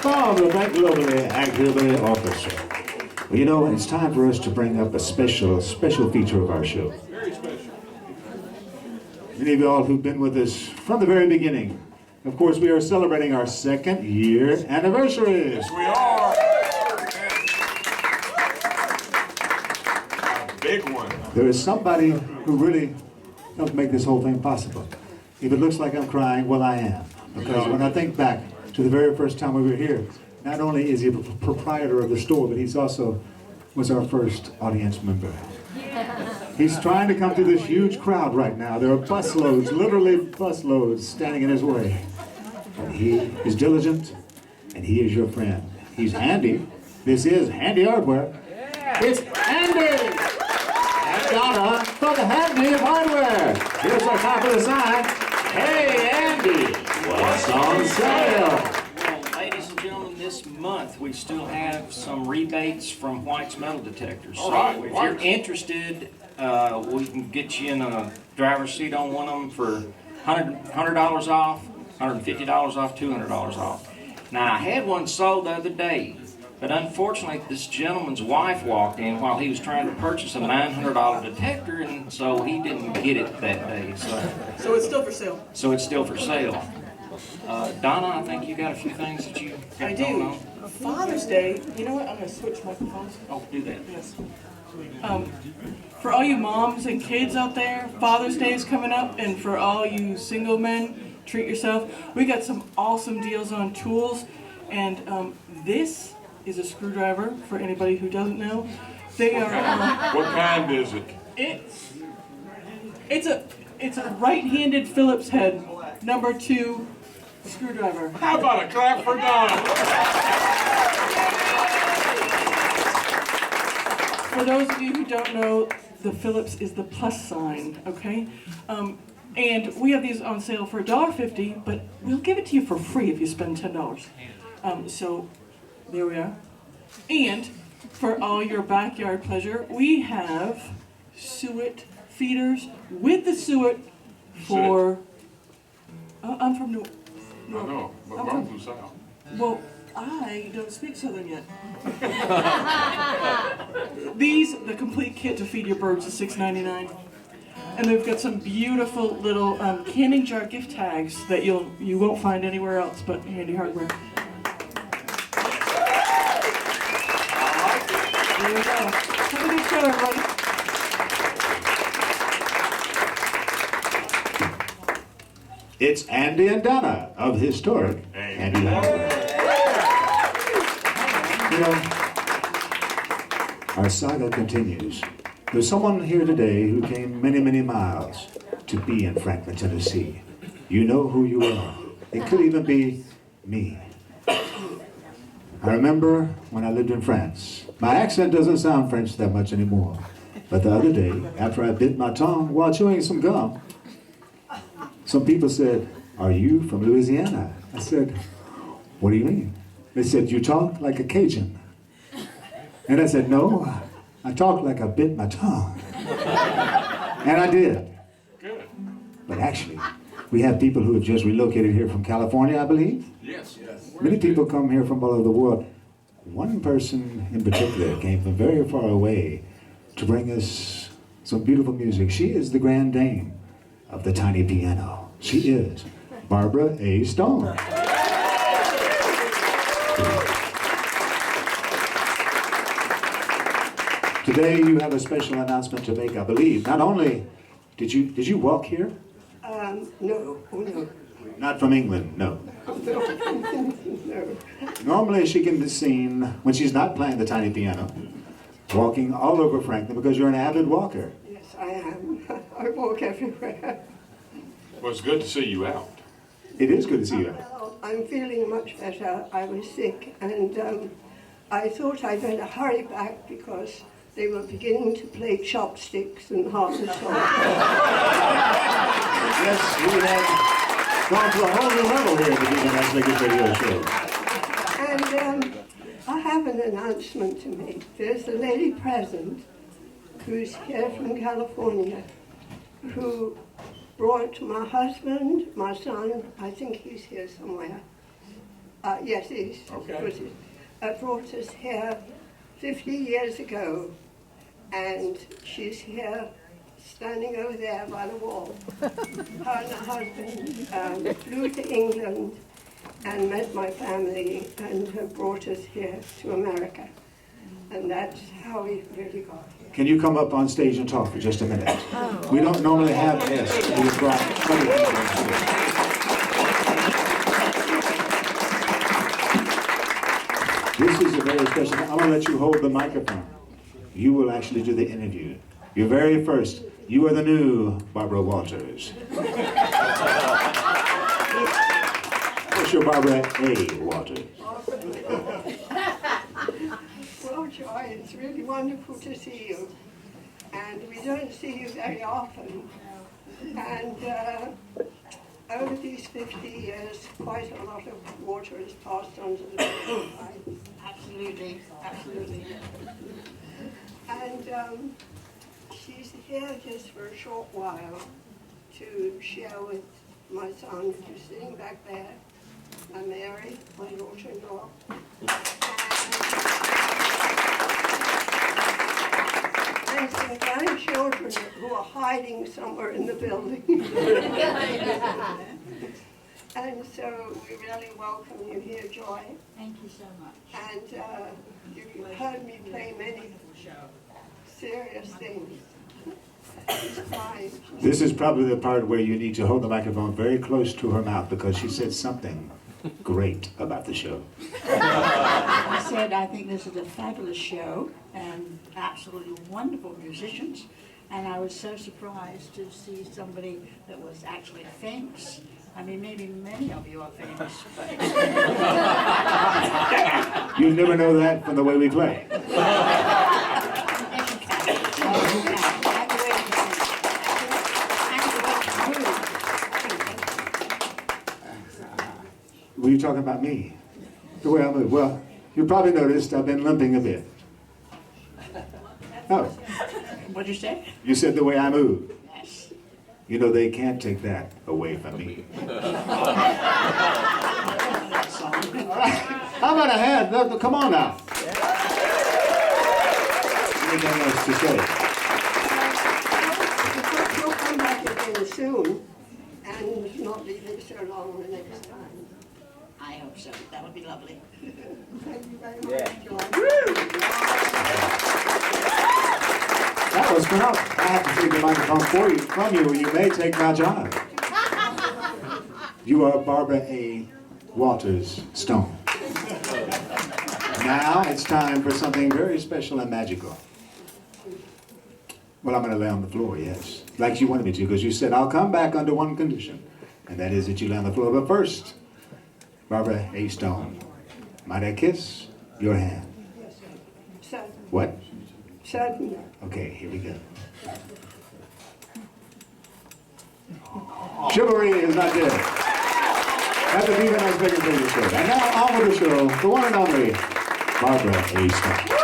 From the Globally Hillbilly Orchestra. Well, you know, it's time for us to bring up a special feature of our show. Very special. Many of y'all who've been with us from the very beginning. Of course, we are celebrating our 2nd year anniversary. Yes, we are. Big one. There is somebody who really helped make this whole thing possible. If it looks like I'm crying, well, I am. Because when I think back to the very first time we were here, not only is he a proprietor of the store, but he's also was our first audience member. He's trying to come through this huge crowd right now. There are busloads, literally busloads, standing in his way. But he is diligent, and he is your friend. He's handy. This is Handy Hardware. It's Andy! And Donna for the Handy of Hardware. Here's our top of the sign. Hey, Andy, what's on sale? Well, ladies and gentlemen, this month we still have some rebates from White's Metal Detectors. So if you're interested, we can get you in a driver's seat on one of them for $100 off, $150 off, $200 off. Now, I had one sold the other day, but unfortunately, this gentleman's wife walked in while he was trying to purchase a $900 detector, and so he didn't get it that day. So it's still for sale? So it's still for sale. Donna, I think you got a few things that you got going on. Father's Day, you know what? I'm going to switch microphones. Oh, do that. Yes. For all you moms and kids out there, Father's Day is coming up, and for all you single men, treat yourself. We got some awesome deals on tools, and this is a screwdriver for anybody who doesn't know. They are. What kind is it? It's a right-handed Phillips head, #2 screwdriver. How about a clap for Donna? For those of you who don't know, the Phillips is the plus sign, okay? And we have these on sale for $1.50, but we'll give it to you for free if you spend $10. So there we are. And for all your backyard pleasure, we have suet feeders with the suet for. I'm from New. I know, but I'm from South. Well, I don't speak Southern yet. The complete kit to feed your birds is $6.99. And they've got some beautiful little canning jar gift tags that you won't find anywhere else but Handy Hardware. There you go. Have a good show, everybody. It's Andy and Donna of Historic Handy Hardware. You know, our saga continues. There's someone here today who came many, many miles to be in Franklin, Tennessee. You know who you are. It could even be me. I remember when I lived in France. My accent doesn't sound French that much anymore. But the other day, after I bit my tongue while chewing some gum, some people said, "Are you from Louisiana?" I said, "What do you mean?" They said, "You talk like a Cajun." And I said, "No, I talk like I bit my tongue." And I did. Good. But actually, we have people who have just relocated here from California, I believe. Yes. Many people come here from all over the world. One person in particular came from very far away to bring us some beautiful music. She is the grand dame of the tiny piano. She is Barbara A. Stone. Today you have a special announcement to make, I believe. Not only did you walk here? No, no. Not from England, no. No. Normally she can be seen when she's not playing the tiny piano, walking all over Franklin because you're an avid walker. Yes, I am. I walk everywhere. Well, it's good to see you out. It is good to see you. Well, I'm feeling much better. I was sick, and I thought I'd better hurry back because they were beginning to play chopsticks and heart and soul. Yes, we have gone to a whole new level here at the Viva NashVegas radio show. And I have an announcement to make. There's a lady present who's here from California who brought my husband, my son, I think he's here somewhere. Yes, he's. Okay. Brought us here 50 years ago, and she's here standing over there by the wall. Her and her husband flew to England and met my family and have brought us here to America. And that's how we really got here. Can you come up on stage and talk for just a minute? We don't normally have guests. We just brought other people on stage. This is a very special. I'm going to let you hold the microphone. You will actually do the interview. You're very first. You are the new Barbara Walters. What's your Barbara A. Walters? Well, Joy, it's really wonderful to see you. And we don't see you very often. And over these 50 years, quite a lot of water has passed under the bridge. Absolutely, absolutely. And she's here just for a short while to share with my son, who's sitting back there, and Mary, my daughter-in-law. And some grandchildren who are hiding somewhere in the building. And so we really welcome you here, Joy. Thank you so much. And you've heard me play many serious things. She's fine. This is probably the part where you need to hold the microphone very close to her mouth because she said something great about the show. I said I think this is a fabulous show and absolutely wonderful musicians. And I was so surprised to see somebody that was actually famous. I mean, maybe many of you are famous, but... You never know that from the way we play. Were you talking about me? The way I move? Well, you probably noticed I've been limping a bit. Oh. What'd you say? You said the way I move. Yes. You know, they can't take that away from me. How about a hand? Look, come on now. Anything else to say? You'll come back again soon and not leave it so long the next time. I hope so. That would be lovely. Thank you very much, John. That was phenomenal. I have to take the microphone from you, or you may take my job. You are Barbara A. Walters Stone. Now it's time for something very special and magical. Well, I'm going to lay on the floor, yes. Like you wanted me to, because you said, I'll come back under one condition, and that is that you lay on the floor. But first, Barbara A. Stone, might I kiss your hand? Certainly. What? Certainly. Okay, here we go. Chivalry is not dead. That's the Viva NashVegas radio show. And now on with the show, the one and only Barbara A. Stone.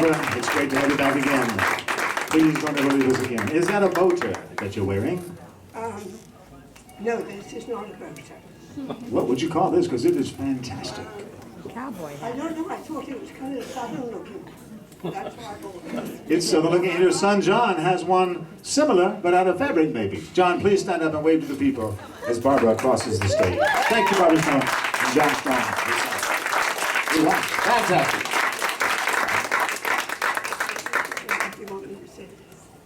Barbara, it's great to have you back again. Please don't ever leave us again. Is that a motor that you're wearing? No, this is not a motor. What would you call this? Because it is fantastic. Cowboy. I don't know, I thought it was kind of southern looking. That's why I bought it. It's southern looking, and your son John has one similar, but out of fabric maybe. John, please stand up and wave to the people as Barbara crosses the stage. Thank you, Barbara Stone and John Stone. Fantastic.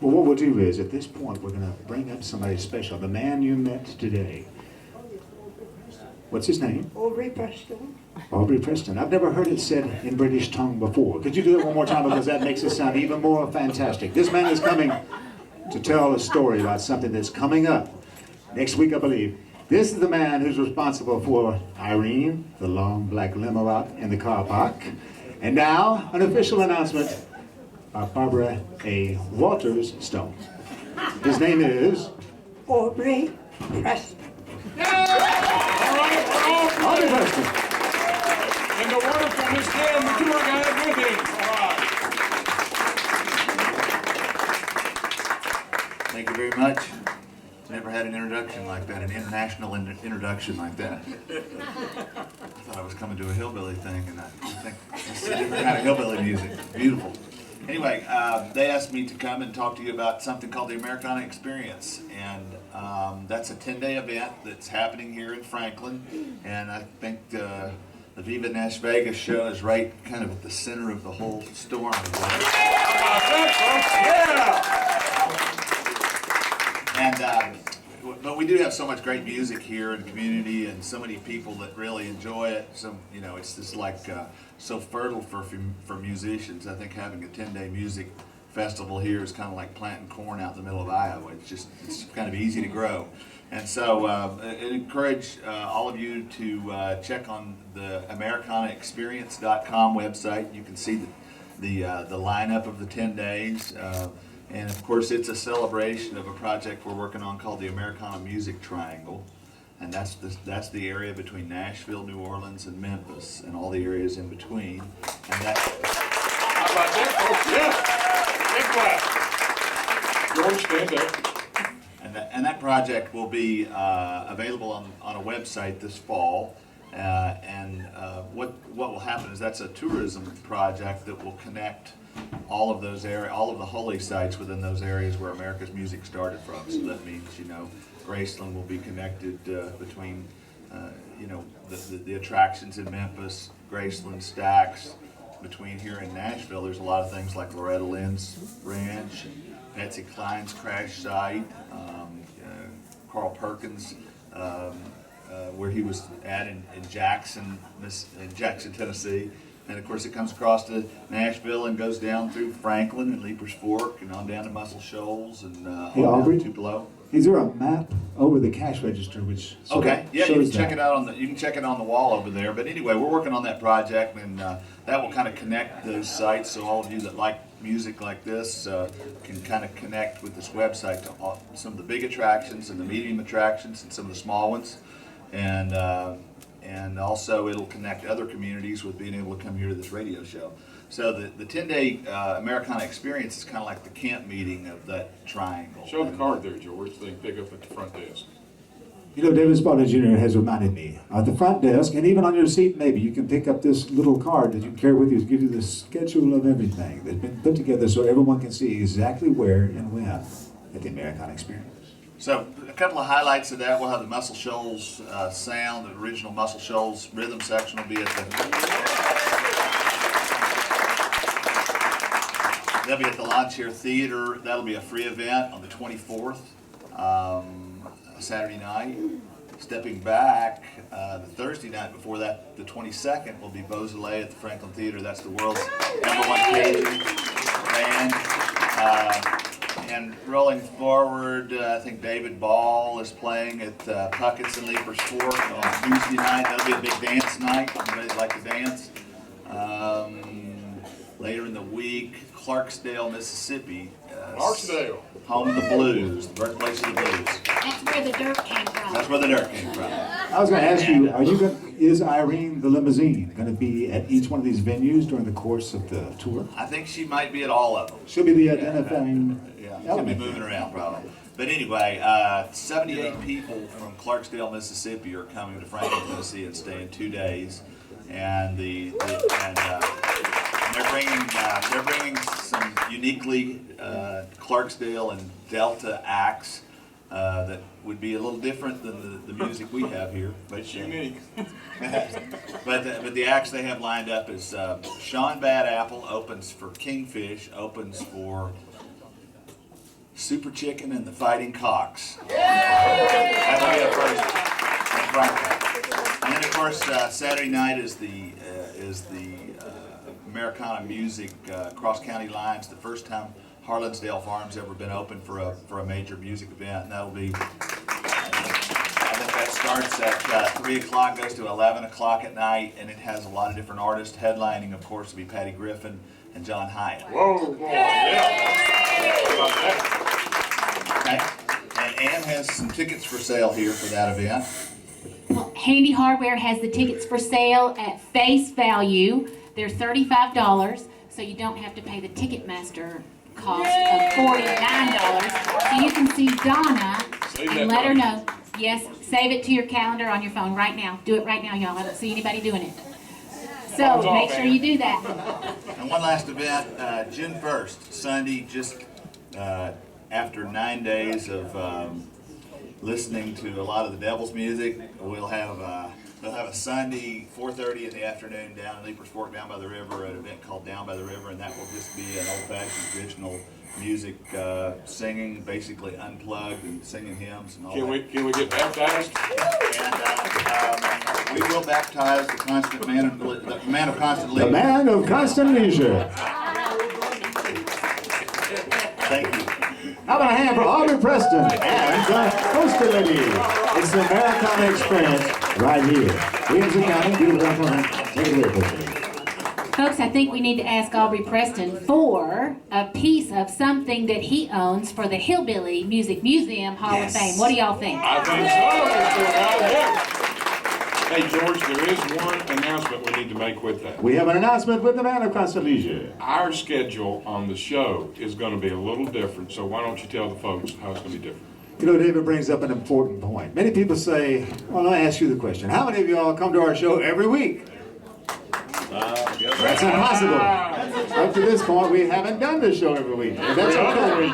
Well, what we'll do is, at this point, we're going to bring up somebody special. The man you met today. What's his name? Aubrey Preston. Aubrey Preston. I've never heard it said in British tongue before. Could you do that one more time, because that makes it sound even more fantastic. This man is coming to tell a story about something that's coming up next week, I believe. This is the man who's responsible for Irene, the long black limo out in the car park. And now, an official announcement by Barbara A. Walters Stone. His name is Aubrey Preston. Aubrey Preston. And the wonderful Miss Kim, the tour guide with him. All right. Thank you very much. Never had an introduction like that, an international introduction like that. I thought I was coming to a hillbilly thing, and I think it's a different kind of hillbilly music. Beautiful. Anyway, they asked me to come and talk to you about something called the Americana Experience, and that's a 10-day event that's happening here in Franklin, and I think the Viva NashVegas show is right kind of at the center of the whole storm. But we do have so much great music here in the community, and so many people that really enjoy it. So, you know, it's just like so fertile for musicians. I think having a 10-day music festival here is kind of like planting corn out in the middle of Iowa. It's kind of easy to grow. And so I encourage all of you to check on the AmericanaExperience.com website. You can see the lineup of the 10 days. And of course, it's a celebration of a project we're working on called the Americana Music Triangle. And that's the area between Nashville, New Orleans, and Memphis, and all the areas in between. And that. How about that, folks? Yes. Big clap. George, stand up. And that project will be available on a website this fall. What will happen is that's a tourism project that will connect all of those areas, all of the holy sites within those areas where America's music started from. So that means, you know, Graceland will be connected between, you know, the attractions in Memphis, Graceland, Stax. Between here in Nashville, there's a lot of things like Loretta Lynn's Ranch, Patsy Cline's Crash Site, Carl Perkins, where he was at in Jackson, Tennessee. And of course it comes across to Nashville and goes down through Franklin and Leaper's Fork and on down to Muscle Shoals and Hey, Aubrey, to Tupelo. is there a map over the cash register which Okay, yeah, you shows can check that? it out you can check it on the wall over there. But anyway, we're working on that project, and that will kind of connect those sites. So all of you that like music like this can kind of connect with this website to some of the big attractions and the medium attractions and some of the small ones, and also it'll connect other communities with being able to come here to this radio show. So the 10-day Americana Experience is kind of like the camp meeting of that triangle. Show the card there, George, so they can pick up at the front desk. You know, David Spaulding Jr. has reminded me, at the front desk, and even on your seat maybe, you can pick up this little card that you can carry with you to give you the schedule of everything that's been put together so everyone can see exactly where and when at the Americana Experience. So a couple of highlights of that, we'll have the Muscle Shoals sound, the original Muscle Shoals rhythm section will be at they'll be at the Lawn Chair Theater. That'll be a free event on the 24th, Saturday night. Stepping back, the Thursday night before that, the 22nd, will be Beausoleil at the Franklin Theater. That's the world's #1 Cajun band. And rolling forward, I think David Ball is playing at Puckett's and Leaper's Fork on Tuesday night. That'll be a big dance night. Everybody like to dance. Later in the week, Clarksdale, Mississippi. Clarksdale. Home of the blues, the birthplace of the blues. That's where the dirt came from. That's where the dirt came from. I was going to ask you, are you going is Irene the limousine going to be at each one of these venues during the course of the tour? I think she might be at all of them. She'll be the identifying Yeah, she'll be element. moving around probably. But anyway, 78 people from Clarksdale, Mississippi are coming to Franklin, Tennessee and staying 2 days. And they're bringing some uniquely Clarksdale and Delta acts that would be a little different than the music we have here. But It's unique. but the acts they have lined up is Sean Bad Apple opens for Kingfish, opens for Super Chicken and the Fighting Cocks. That'll be a first. And then of course Saturday night is the Americana Music Cross County Lines, the first time Harlansdale Farm's ever been open for a major music event, and that'll be. I think that starts at 3 o'clock, goes to 11 o'clock at night, and it has a lot of different artists. Headlining, of course, will be Patty Griffin and John Hyatt. Whoa, boy, yeah. Okay. And Ann has some tickets for sale here for that event. Well, Handy Hardware has the tickets for sale at face value. They're $35, so you don't have to pay the Ticketmaster cost of $49. So you can see Donna and let her know. Yes, save it to your calendar on your phone right now. Do it right now, y'all. I don't see anybody doing it. So make sure you do that. And one last event, June 1st, Sunday, just after 9 days of listening to a lot of the Devil's music, we'll have a Sunday 4:30 in the afternoon down in Leaper's Fork, down by the river, at an event called Down by the River, and that will just be an old-fashioned traditional music, singing, basically unplugged and singing hymns and all that. Can we get baptized? And we will baptize the man of constant leisure. The man of constant leisure. Thank you. How about a hand for Aubrey Preston and the Coastal Lady? It's the Americana experience right here. Williamson County, beautiful downtown. Take it away, Coastal Lady. Folks, I think we need to ask Aubrey Preston for a piece of something that he owns for the Hillbilly Music Museum Hall of Fame. What do y'all think? I think so. Hey, George, there is one announcement we need to make with that. We have an announcement with the man of constant leisure. Our schedule on the show is going to be a little different, so why don't you tell the folks how it's going to be different? You know, David brings up an important point. Many people say, well, let me ask you the question. How many of y'all come to our show every week? That's impossible. Up to this point, we haven't done this show every week. And that's okay.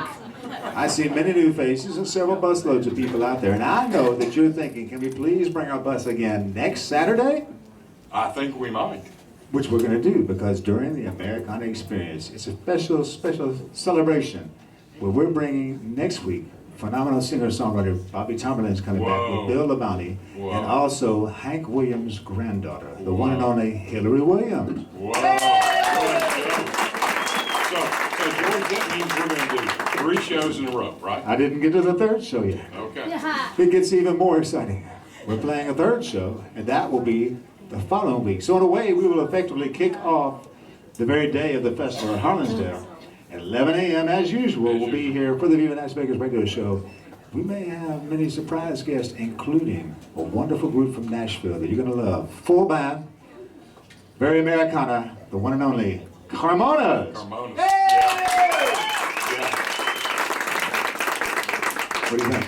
I see many new faces and several busloads of people out there, and I know that you're thinking, can we please bring our bus again next Saturday? I think we might. Which we're going to do, because during the Americana experience, it's a special celebration where we're bringing next week phenomenal singer-songwriter Bobby Tomlin's coming back with Bill LaBounty, and also Hank Williams' granddaughter, the one and only Hillary Williams. Whoa. So George, that means we're going to do 3 shows in a row, right? I didn't get to the third show yet. Okay. It gets even more exciting. We're playing a third show, and that will be the following week. So in a way, we will effectively kick off the very day of the festival at Harlansdale. At 11 a.m. as usual, we'll be here for the Viva NashVegas radio show. We may have many surprise guests, including a wonderful group from Nashville that you're going to love. Full band, very Americana, the one and only Carmonas. Carmonas. What do you think?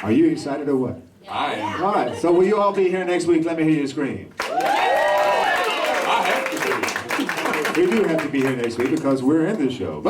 Are you excited or what? I am. All right, so will you all be here next week? Let me hear you scream. I have to do it. We do have to be here next week because we're in the show.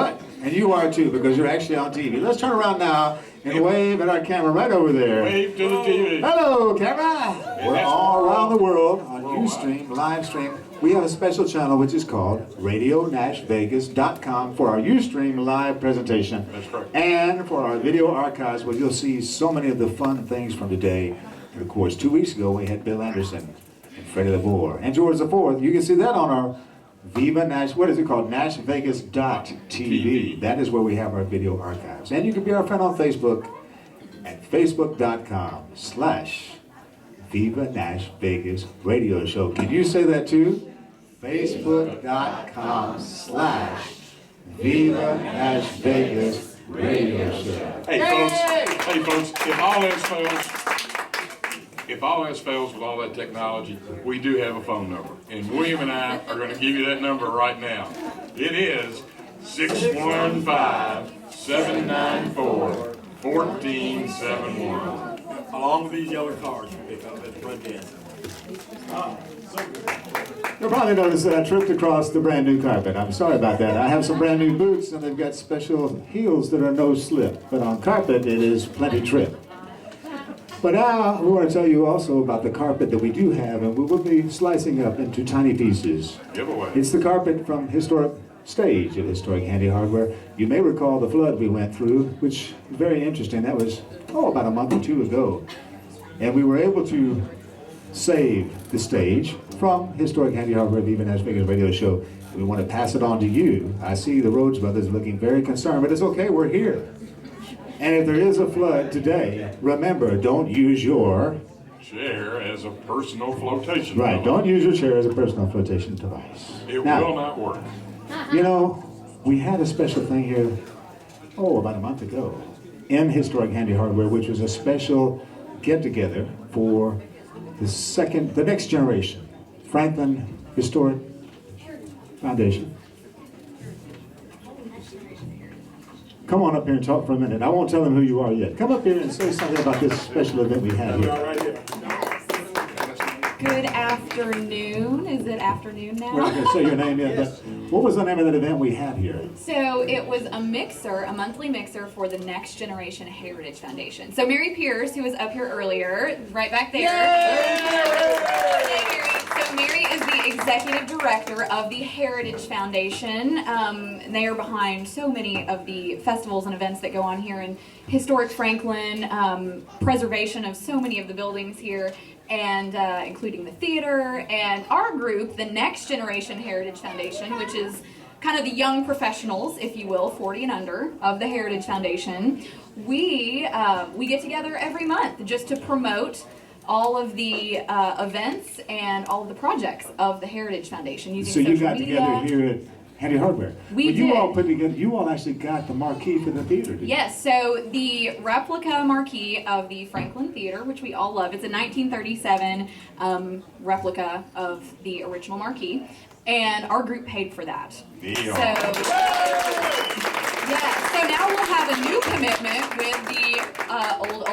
And you are too, because you're actually on TV. Let's turn around now and wave at our camera right over there. Wave to the TV. Hello, camera. We're all around the world on Ustream, live stream. We have a special channel which is called RadioNashVegas.com for our Ustream live presentation. That's correct. And for our video archives where you'll see so many of the fun things from today. And of course, 2 weeks ago we had Bill Anderson and Freddie LaBour and George IV. You can see that on our Viva Nash, what is it called? NashVegas.tv. That is where we have our video archives. And you can be our friend on Facebook at Facebook.com/Viva Nash Vegas Radio Show. Can you say that too? Facebook.com/Viva Nash Vegas Radio Show. Hey folks, if all else fails, if all else fails with all that technology, we do have a phone number. And William and I are going to give you that number right now. It is 615-794-1471. Along with these yellow cards you pick up at the front desk. You'll probably notice that I tripped across the brand new carpet. I'm sorry about that. I have some brand new boots and they've got special heels that are no slip. But on carpet, it is plenty trip. But now we want to tell you also about the carpet that we do have, and we will be slicing up into tiny pieces. Giveaway. It's the carpet from Historic Stage at Historic Handy Hardware. You may recall the flood we went through, which is very interesting. That was, about a month or two ago. And we were able to save the stage from Historic Handy Hardware, Viva NashVegas radio show. We want to pass it on to you. I see the Rhodes brothers looking very concerned, but it's okay, we're here. And if there is a flood today, remember, don't use your chair as a personal flotation Right, device. don't use your chair as a personal flotation device. It Now, will not work. You know, we had a special thing here, about a month ago, in Historic Handy Hardware, which was a special get-together for the next generation, Franklin Historic Foundation. Come on up here and talk for a minute. I won't tell them who you are yet. Come up here and say something about this special event we have here. Good afternoon. Is it afternoon now? We're not going to say your name yet, but what was the name of that event we had here? So it was a monthly mixer for the Next Generation Heritage Foundation. So Mary Pearce, who was up here earlier, right back there. Yay, Mary. So Mary is the executive director of the Heritage Foundation. They are behind so many of the festivals and events that go on here in historic Franklin, preservation of so many of the buildings here, and including the theater, and our group, the Next Generation Heritage Foundation, which is kind of the young professionals, if you will, 40 and under, of the Heritage Foundation. We get together every month just to promote all of the events and all of the projects of the Heritage Foundation using So you social got media. together here at Handy Hardware. We Well, you did. all put together. You all actually got the marquee for the theater. Didn't Yes, so the replica marquee of the Franklin Theater, which we all love, it's a 1937 replica of the original marquee, and our group paid for that. Yeah. So now we'll have a new commitment with the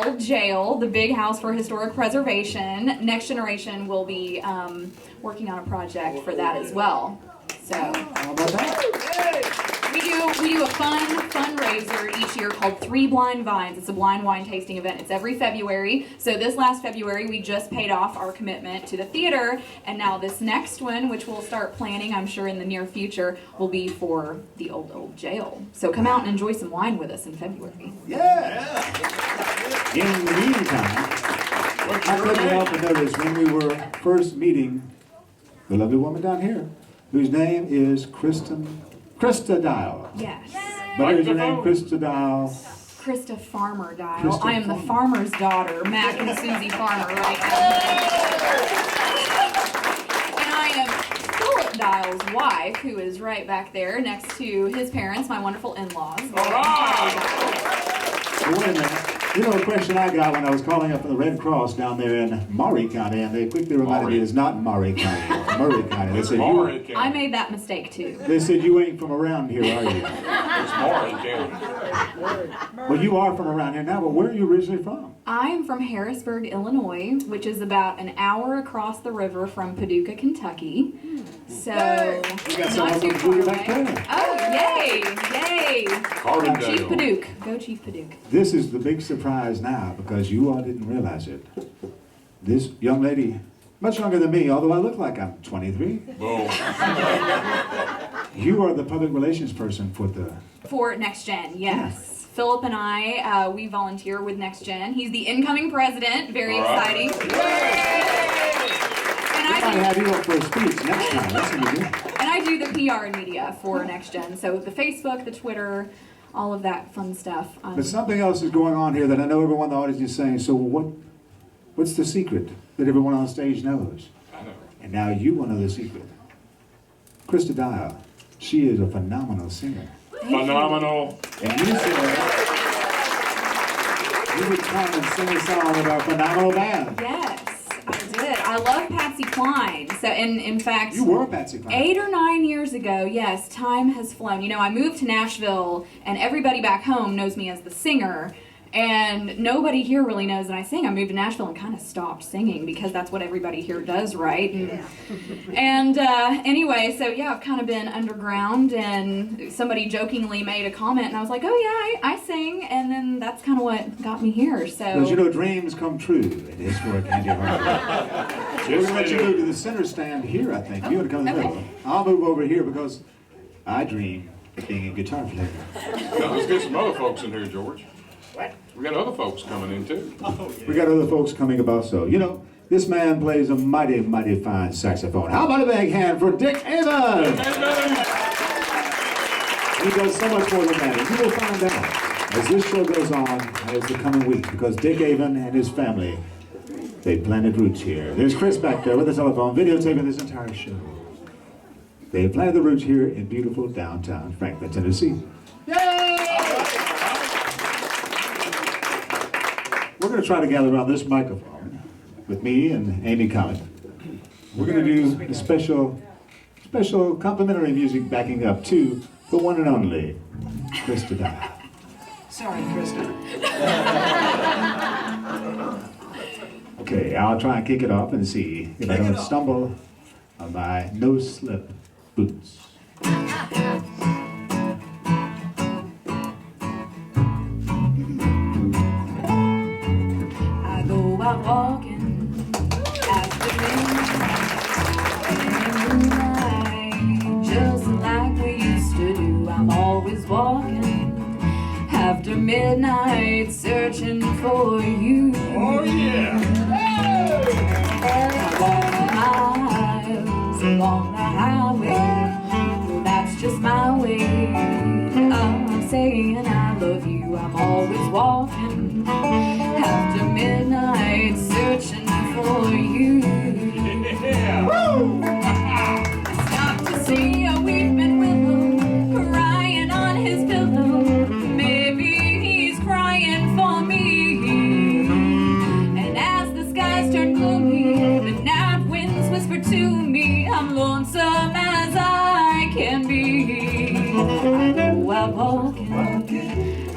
old jail, the big house for historic preservation. Next Generation will be working on a project for that as well. So How about that? we do a fun fundraiser each year called Three Blind Vines. It's a blind wine tasting event. It's every February. So this last February we just paid off our commitment to the theater, and now this next one, which we'll start planning, I'm sure in the near future, will be for the old jail. So come out and enjoy some wine with us in February. Yeah. In the meantime, I couldn't help but notice when we were first meeting the lovely woman down here, whose name is Krista Dial. Yes. But is your name Krista Dial? Krista Farmer Dial. Krista I am the farmer's daughter, Mac and Susie Farmer, right now. And I am Philip Dial's wife, who is right back there next to his parents, my wonderful in-laws. Well, wait a minute. You know, a question I got when I was calling up from the Red Cross down there in Maury County, and they quickly reminded me it's not Maury County, it's Murray County. They said, I made that mistake too. they said you ain't from around here, are you? It's Maury County. Well, you are from around here now, but where are you originally from? I am from Harrisburg, Illinois, which is about an hour across the river from Paducah, Kentucky. So, We got someone not from too far Paducah back away. there. Oh, yay! Carbondale. Chief Paducah. Go Chief Paducah. This is the big surprise now, because you all didn't realize it. This young lady, much younger than me, although I look like I'm 23. You are the public relations person for the... For Next Gen, yes. Philip and I, we volunteer with Next Gen. He's the incoming president. Very exciting. I might have you up for a speech next time. That's what we do. And I do the PR and media for Next Gen. So the Facebook, the Twitter, all of that fun stuff. But something else is going on here that I know everyone in the audience is saying, so what's the secret that everyone on stage knows? I know. And now you want to know the secret. Krista Dial, she is a phenomenal singer. Phenomenal. And you said you would come and sing a song with our phenomenal band. Yes. I love Patsy Cline. So, in fact, You were Patsy Cline. 8 or 9 years ago, yes, time has flown. You know, I moved to Nashville, and everybody back home knows me as the singer. And nobody here really knows that I sing. I moved to Nashville and kind of stopped singing because that's what everybody here does, right? And anyway, so yeah, I've kind of been underground, and somebody jokingly made a comment, and I was like, oh yeah, I sing, and then that's kind of what got me here. So Because you know, dreams come true at Historic Andy Harper. We're going to let you move to the center stand here, I think. You want to come to the middle. I'll move over here because I dream of being a guitar player. Now, let's get some other folks in here, George. We got other folks coming in too. We got other folks coming about so. You know, this man plays a mighty, mighty fine saxophone. How about a big hand for Dick Avon? He does so much more than that. And you will find out as this show goes on, as the coming weeks, because Dick Avon and his family, they planted roots here. There's Chris back there with the telephone, videotaping this entire show. They planted the roots here in beautiful downtown Franklin, Tennessee. We're going to try to gather around this microphone with me and Amy Comet. We're going to do a special complimentary music backing up to the one and only Krista. Sorry, Krista. Okay, I'll try and kick it off and see if I don't stumble on my no-slip boots. out walking after midnight, just like we used to do. I'm always walking after midnight, searching for you. Oh yeah! I walk miles along the highway, that's just my way of saying I love you. I'm always walking after midnight, searching for you. Yeah. Woo! I stopped to see a weeping willow crying on his pillow. Maybe he's crying for me. And as the skies turn gloomy, the night winds whisper to me, I'm lonesome as I can be. I go out walking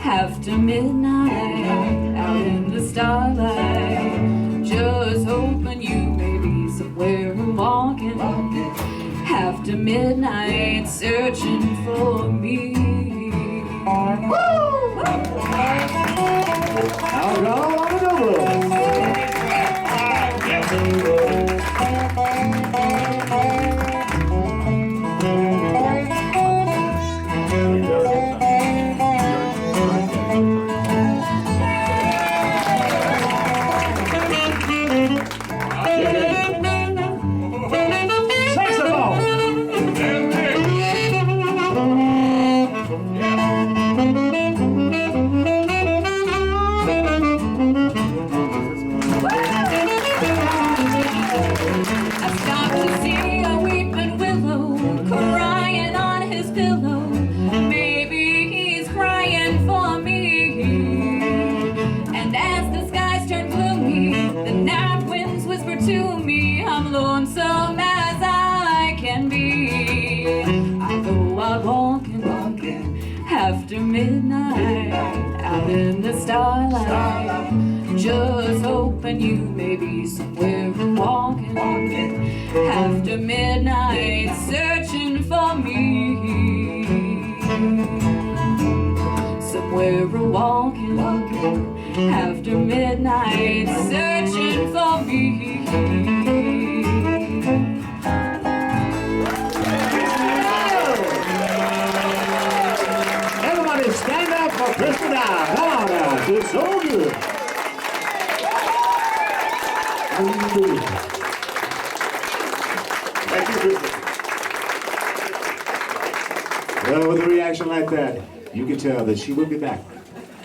after midnight, out in the starlight, just hoping you may be somewhere walking after midnight, searching for me. Woo! I'll go on and over. After midnight, out in the starlight, just hoping you may be somewhere walking after midnight, searching for me. Somewhere walking after midnight, searching for me. Stand up for Krista now. Come on now. She's so good. Thank you, Krista. Well, with a reaction like that, you can tell that she will be back.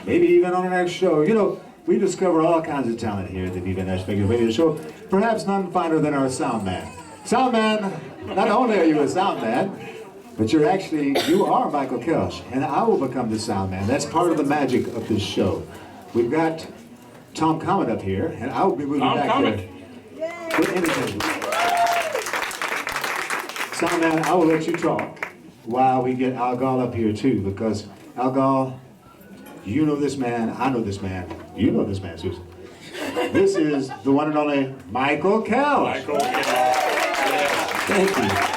Maybe even on the next show. You know, we discover all kinds of talent here at the Viva NashVegas radio show. Perhaps none finer than our sound man. Sound man, not only are you a sound man, but you are Michael Kelch, and I will become the sound man. That's part of the magic of this show. We've got Tom Comet up here, and I will be moving back there. We're entertainers. Soundman, I will let you talk while we get Algal up here too, because Algal, you know this man, I know this man, you know this man, Susan. This is the one and only Michael Couch. Michael Couch. Yeah. Thank you.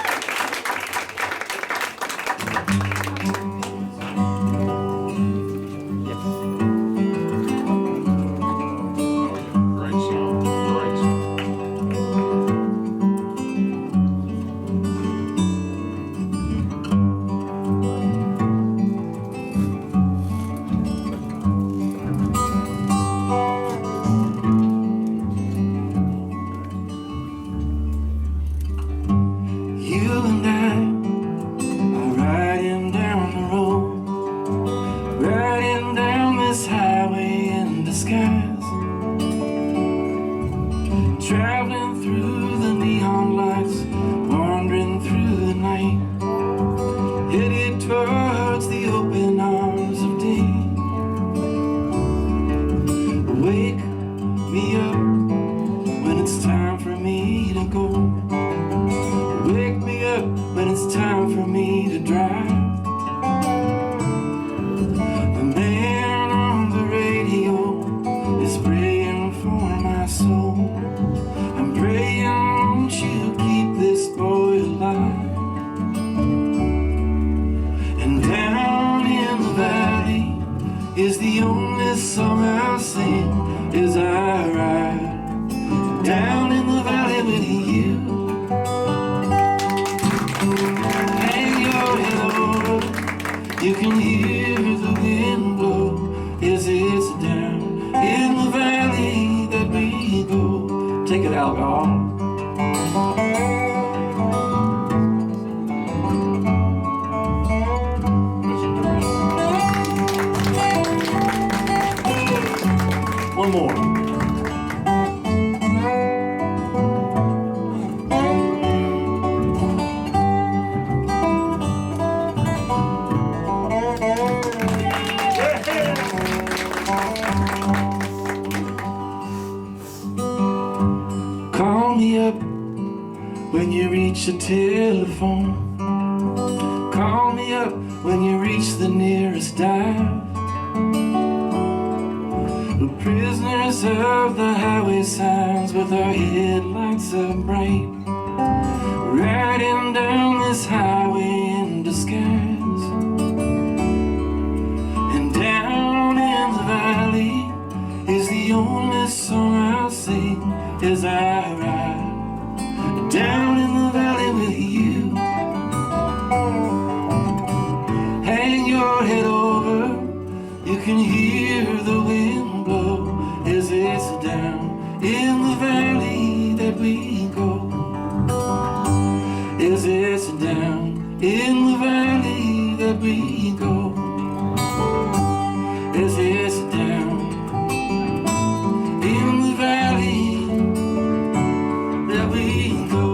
The telephone. Call me up when you reach the nearest dive. We're prisoners of the highway signs with our headlights up bright, riding down this highway in disguise. And down in the valley is the only song I'll sing as I ride down in the valley with you. Hang your head over, you can hear the wind blow as it's down in the valley that we go. As it's down in the valley that we go. As it's down in the valley that we go.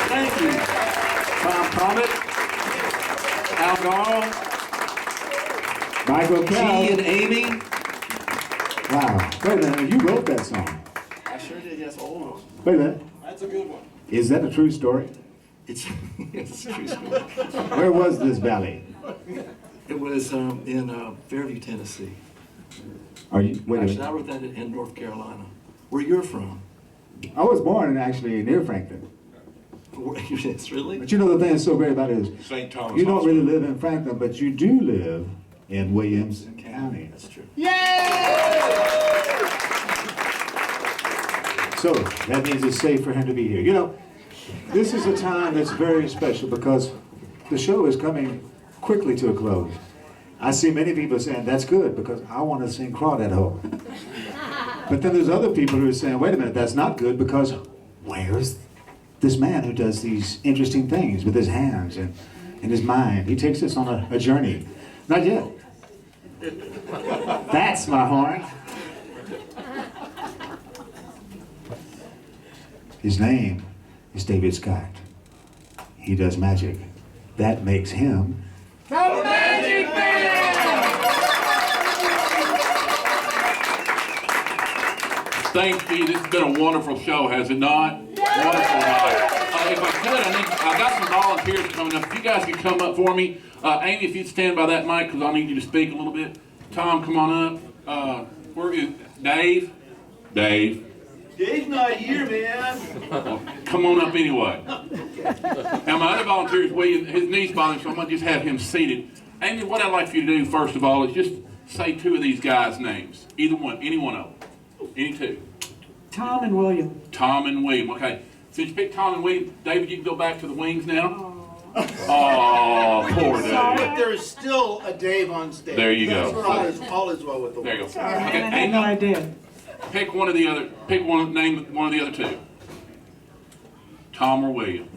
Thank you. Tom Comet, Al Gall, Michael Couch, and Amy. Wow. Wait a minute, you wrote that song. I sure did, yes, almost. Wait a minute. That's a good one. Is that a true story? It's a true story. Where was this valley? It was in Fairview, Tennessee. Are you? Wait a Actually, minute. I wrote that in North Carolina. Where you're from? I was born actually near Franklin. Yes, really? But you know the thing that's so great about it is St. Thomas. you don't really live in Franklin, but you do live in Williamson County. That's true. So that means it's safe for him to be here. You know, this is a time that's very special because the show is coming quickly to a close. I see many people saying, that's good because I want to sing Crawdad Ho. But then there's other people who are saying, wait a minute, that's not good because where's this man who does these interesting things with his hands and his mind? He takes us on a journey. Not yet. That's my horn. His name is David Scott. he does magic. That makes him The Magic Man! Thank you. This has been a wonderful show, has it not? Wonderful night. If I could, I got some volunteers coming up. If you guys could come up for me. Amy, if you'd stand by that mic, because I need you to speak a little bit. Tom, come on up. Where is Dave? Dave. Dave's not here, man. Come on up anyway. Now, my other volunteer is William. His knee's bothering, so I'm going to just have him seated. Amy, what I'd like for you to do, first of all, is just say two of these guys' names. Either one, any one of them. Any two. Tom and William. Tom and William, okay. Since you picked Tom and William, David, you can go back to the wings now. Oh, poor Dave. But there is still a Dave on stage. There you go. That's all is well with the world. There you go. Sorry, Okay, I had no idea. Pick one of the other. Name one of the other two. Tom or William.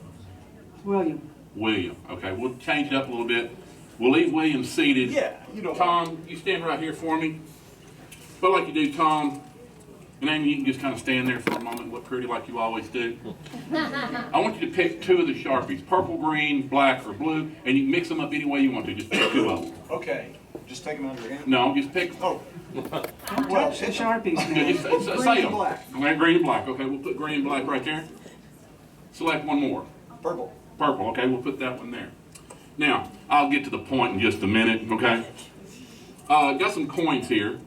William. William. Okay, we'll change it up a little bit. We'll leave William seated. Yeah, you don't. Tom, you stand right here for me. But like you do, Tom, and Amy, you can just kind of stand there for a moment and look pretty like you always do. I want you to pick two of the Sharpies, purple, green, black, or blue, and you can mix them up any way you want to. Just pick two of them. Okay, just take them out of your hand. No, just pick. Oh. Don't touch the Sharpies, Yeah, man. just say Green them. and black. Green and black. Okay, we'll put green and black right there. Select one more. Purple. Purple. Okay, we'll put that one there. Now, I'll get to the point in just a minute. Okay. Got some coins here.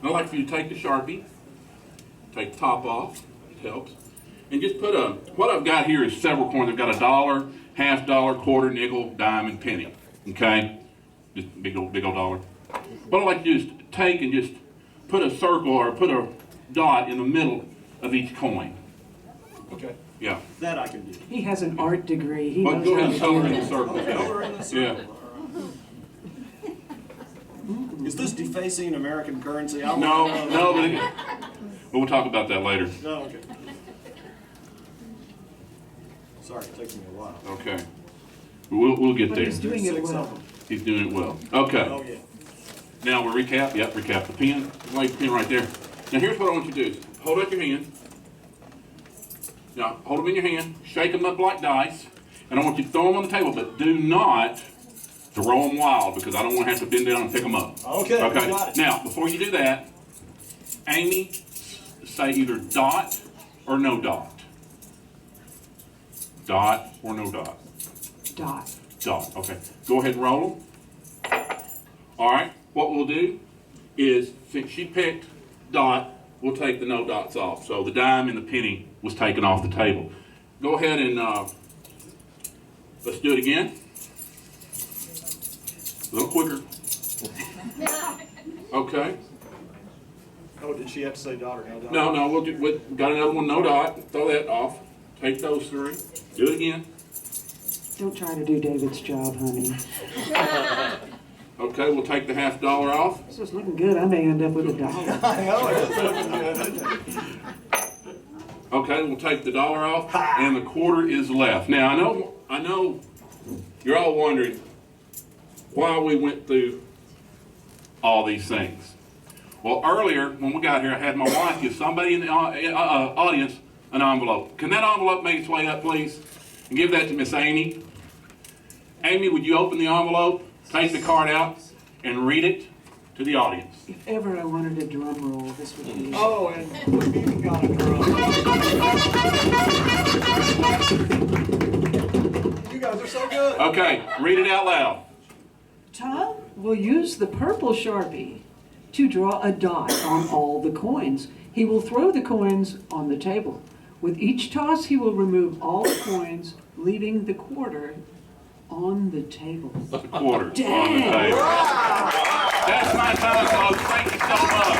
I'd like for you to take the Sharpie, take the top off, it helps, and just put what I've got here is several coins. I've got $1, half-dollar, quarter, nickel, dime, and penny, okay? Just big old dollar. What I'd like to do is take and just put a circle or put a dot in the middle of each coin. Okay. Yeah. That I can do. He has an art degree. He But knows go how ahead and to color do in the it. circles. Color in the circle. Yeah. Is this defacing American currency? No, but we'll talk about that later. No, okay. Sorry, it takes me a while. Okay. We'll get But there. he's doing it well. He's doing it well. Okay. Oh, yeah. Now we'll recap. Yep, recap the pen. Lay the pen right there. Now here's what I want you to do. Hold up your hand. Now hold them in your hand. Shake them up like dice. And I want you to throw them on the table, but do not throw them wild because I don't want to have to bend down and pick them up. Okay. Okay. Got it. Now before you do that, Amy, say either dot or no dot. Dot or no dot. Dot. Dot. Okay. Go ahead and roll them. All right. What we'll do is, since she picked dot, we'll take the no dots off. So the dime and the penny was taken off the table. Go ahead and let's do it again. A little quicker. Okay. Oh, did she have to say dot or no dot? No, we got another one, no dot. Throw that off. Take those three. Do it again. Don't try to do David's job, honey. Okay, we'll take the $half off. This is looking good. I may end up with $1. I know, it is looking good. Okay, we'll take the $1 off, and the quarter is left. Now, I know you're all wondering why we went through all these things. Well, earlier, when we got here, I had my wife give somebody in the audience an envelope. Can that envelope make its way up, please? And give that to Miss Amy. Amy, would you open the envelope, take the card out, and read it to the audience? If ever I wanted a drum roll, this would be it. Oh, and we've even got a drum. You guys are so good. Okay, read it out loud. Tom will use the purple Sharpie to draw a dot on all the coins. He will throw the coins on the table. With each toss, he will remove all the coins, leaving the quarter on the table. The quarter Dang. on the table. That's my time, folks. Thank you so much.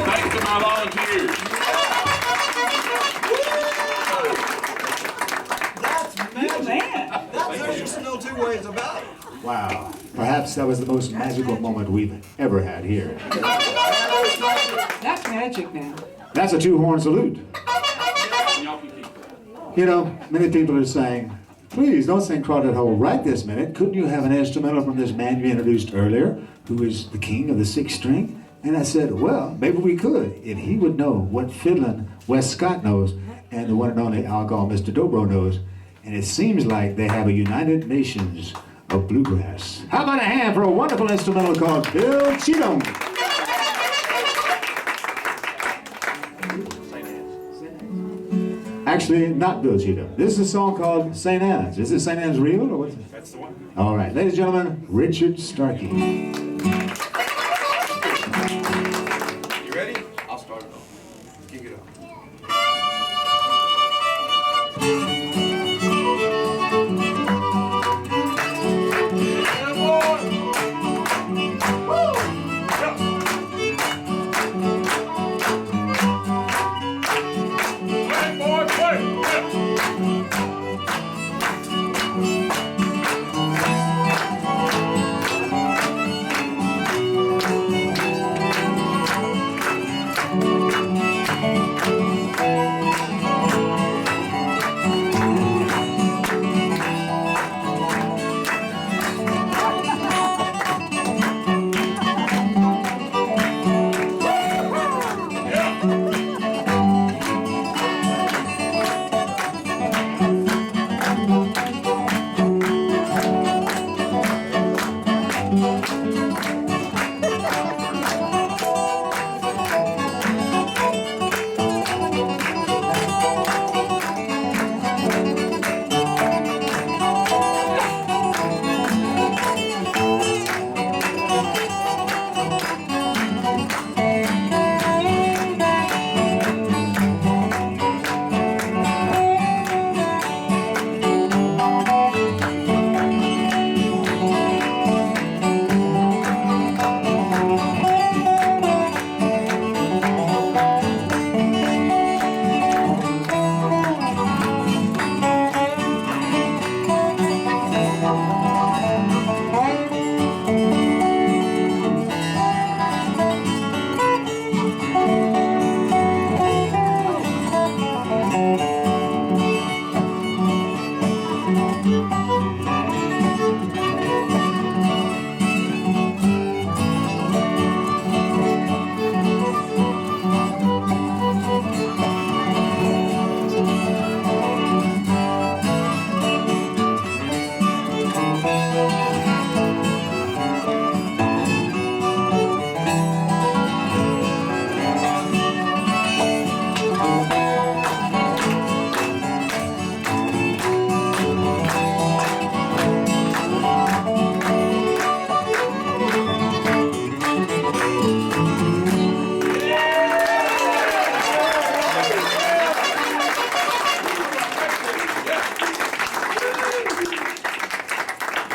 Thanks to my volunteers. That's magic. Man. There's just no two ways about it. Wow. Perhaps that was the most magical moment we've ever had here. That's magic now. That's a two-horn salute. You know, many people are saying, please don't sing Crawdad Hole right this minute. Couldn't you have an instrumental from this man you introduced earlier, who is the king of the sixth string? And I said, well, maybe we could, if he would know what fiddling Wes Scott knows. and the one and only alcohol Mr. Dobro knows. And it seems like they have a United Nations of bluegrass. How about a hand for a wonderful instrumental called Bill Cheatham? Actually, not Bill Cheatham. This is a song called St. Anne's. Is it St. Anne's real or what's it? That's the one. All right, ladies and gentlemen, Richard Starkey. You ready? I'll start it off. Kick it up.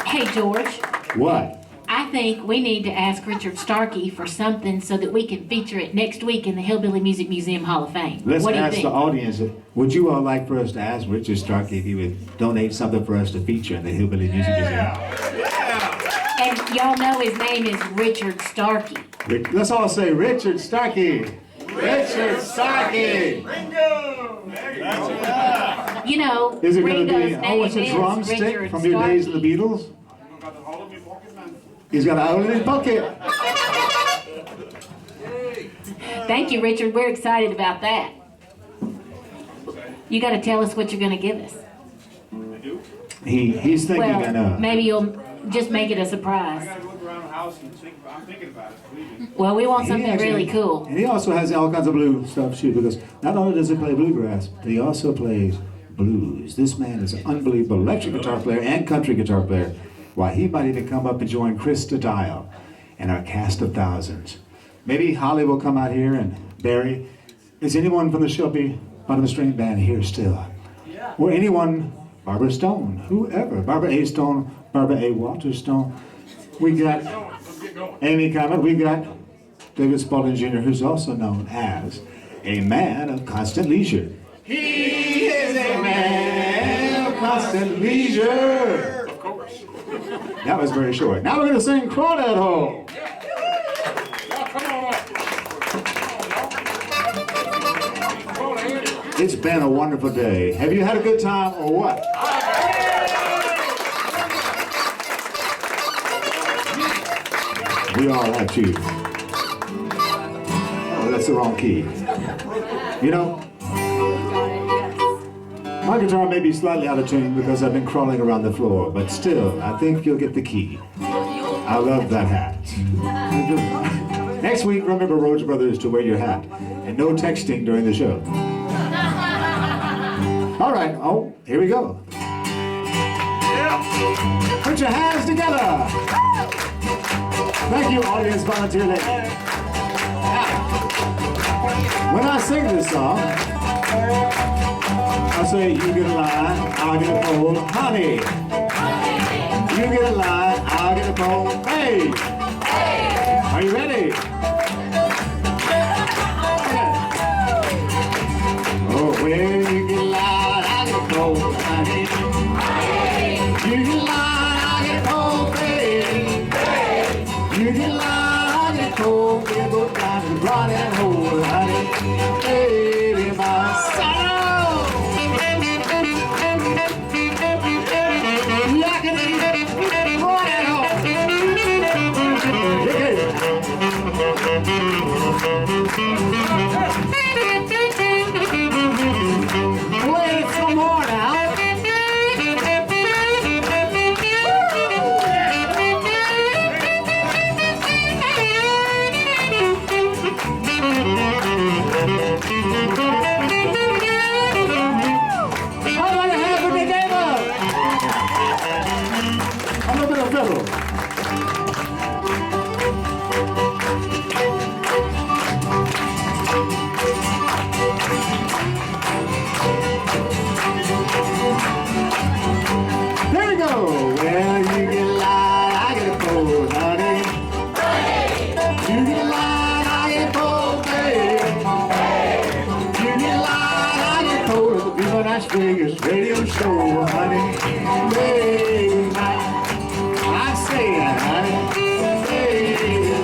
Hey, George. What? I think we need to ask Richard Starkey for something so that we can feature it next week in the Hillbilly Music Museum Hall of Fame. Let's what do you ask think? the audience, would you all like for us to ask Richard Starkey if he would donate something for us to feature in the Hillbilly Music Museum? And y'all know his name is Richard Starkey. Let's all say Richard Starkey. Richard Starkey. You know, Is it going to be, Ringo's oh, it's a name is drumstick Richard from your days in Starkey. the Beatles? He's got a hole in his pocket. Thank you, Richard. We're excited about that. You got to tell us what you're going to give us. He's thinking Well, maybe you'll just make it a surprise. Look around the house and think, I'm thinking about it, believe me. Well, we want something really cool. And he also has all kinds of blue stuff too, because not only does he play bluegrass, but he also plays blues. This man is an unbelievable electric guitar player and country guitar player. Why, he might even come up and join Krista Dial and our cast of thousands. Maybe Holly will come out here and Barry. Is anyone from the Shelby Bottom String Band here still? Yeah. Or anyone, Barbara Stone, whoever, Barbara A. Stone, Barbara A. Walter Stone. We got Amy Comet, we got David Spalding Jr., who's also known as a man of constant leisure. He is a man of constant leisure. Of course. That was very short. Now we're going to sing Crawdad Hole. It's been a wonderful day. Have you had a good time or what? We all have to. Oh, that's the wrong key. You know, My guitar may be slightly out of tune because I've been crawling around the floor, but still, I think you'll get the key. I love that hat. Next week, remember, Rhodes Brothers, to wear your hat, and no texting during the show. All right, oh, here we go. Put your hands together. Thank you, audience volunteer lady. When I sing this song, I say, you get a line, I'll get a pole, honey. You get a line, I'll get a pole, hey. Are you ready? Oh, when you get a line, I'll get a pole, honey. You get a line, I'll get a pole, baby. You get a line, I'll get a pole, we'll go down to the broad and hole, honey. Baby, my son. Play it some more now. How about a hand for the game up? A little bit of fiddle. There we go. Well, you get a line, I get a pole, honey. You get a line, I get a pole, baby. You get a line, I get a pole at the Viva NashVegas radio show, honey. Baby, I'm saying, honey. Baby,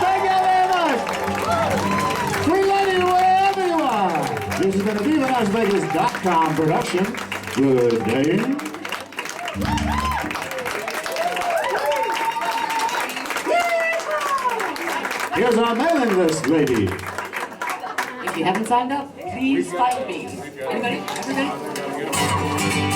thank you very much. Sweet lady, wherever you are. This has been a VivaNashVegas.com production. Good day. Here's our mailing list lady. If you haven't signed up, please find me. Anybody? Everybody?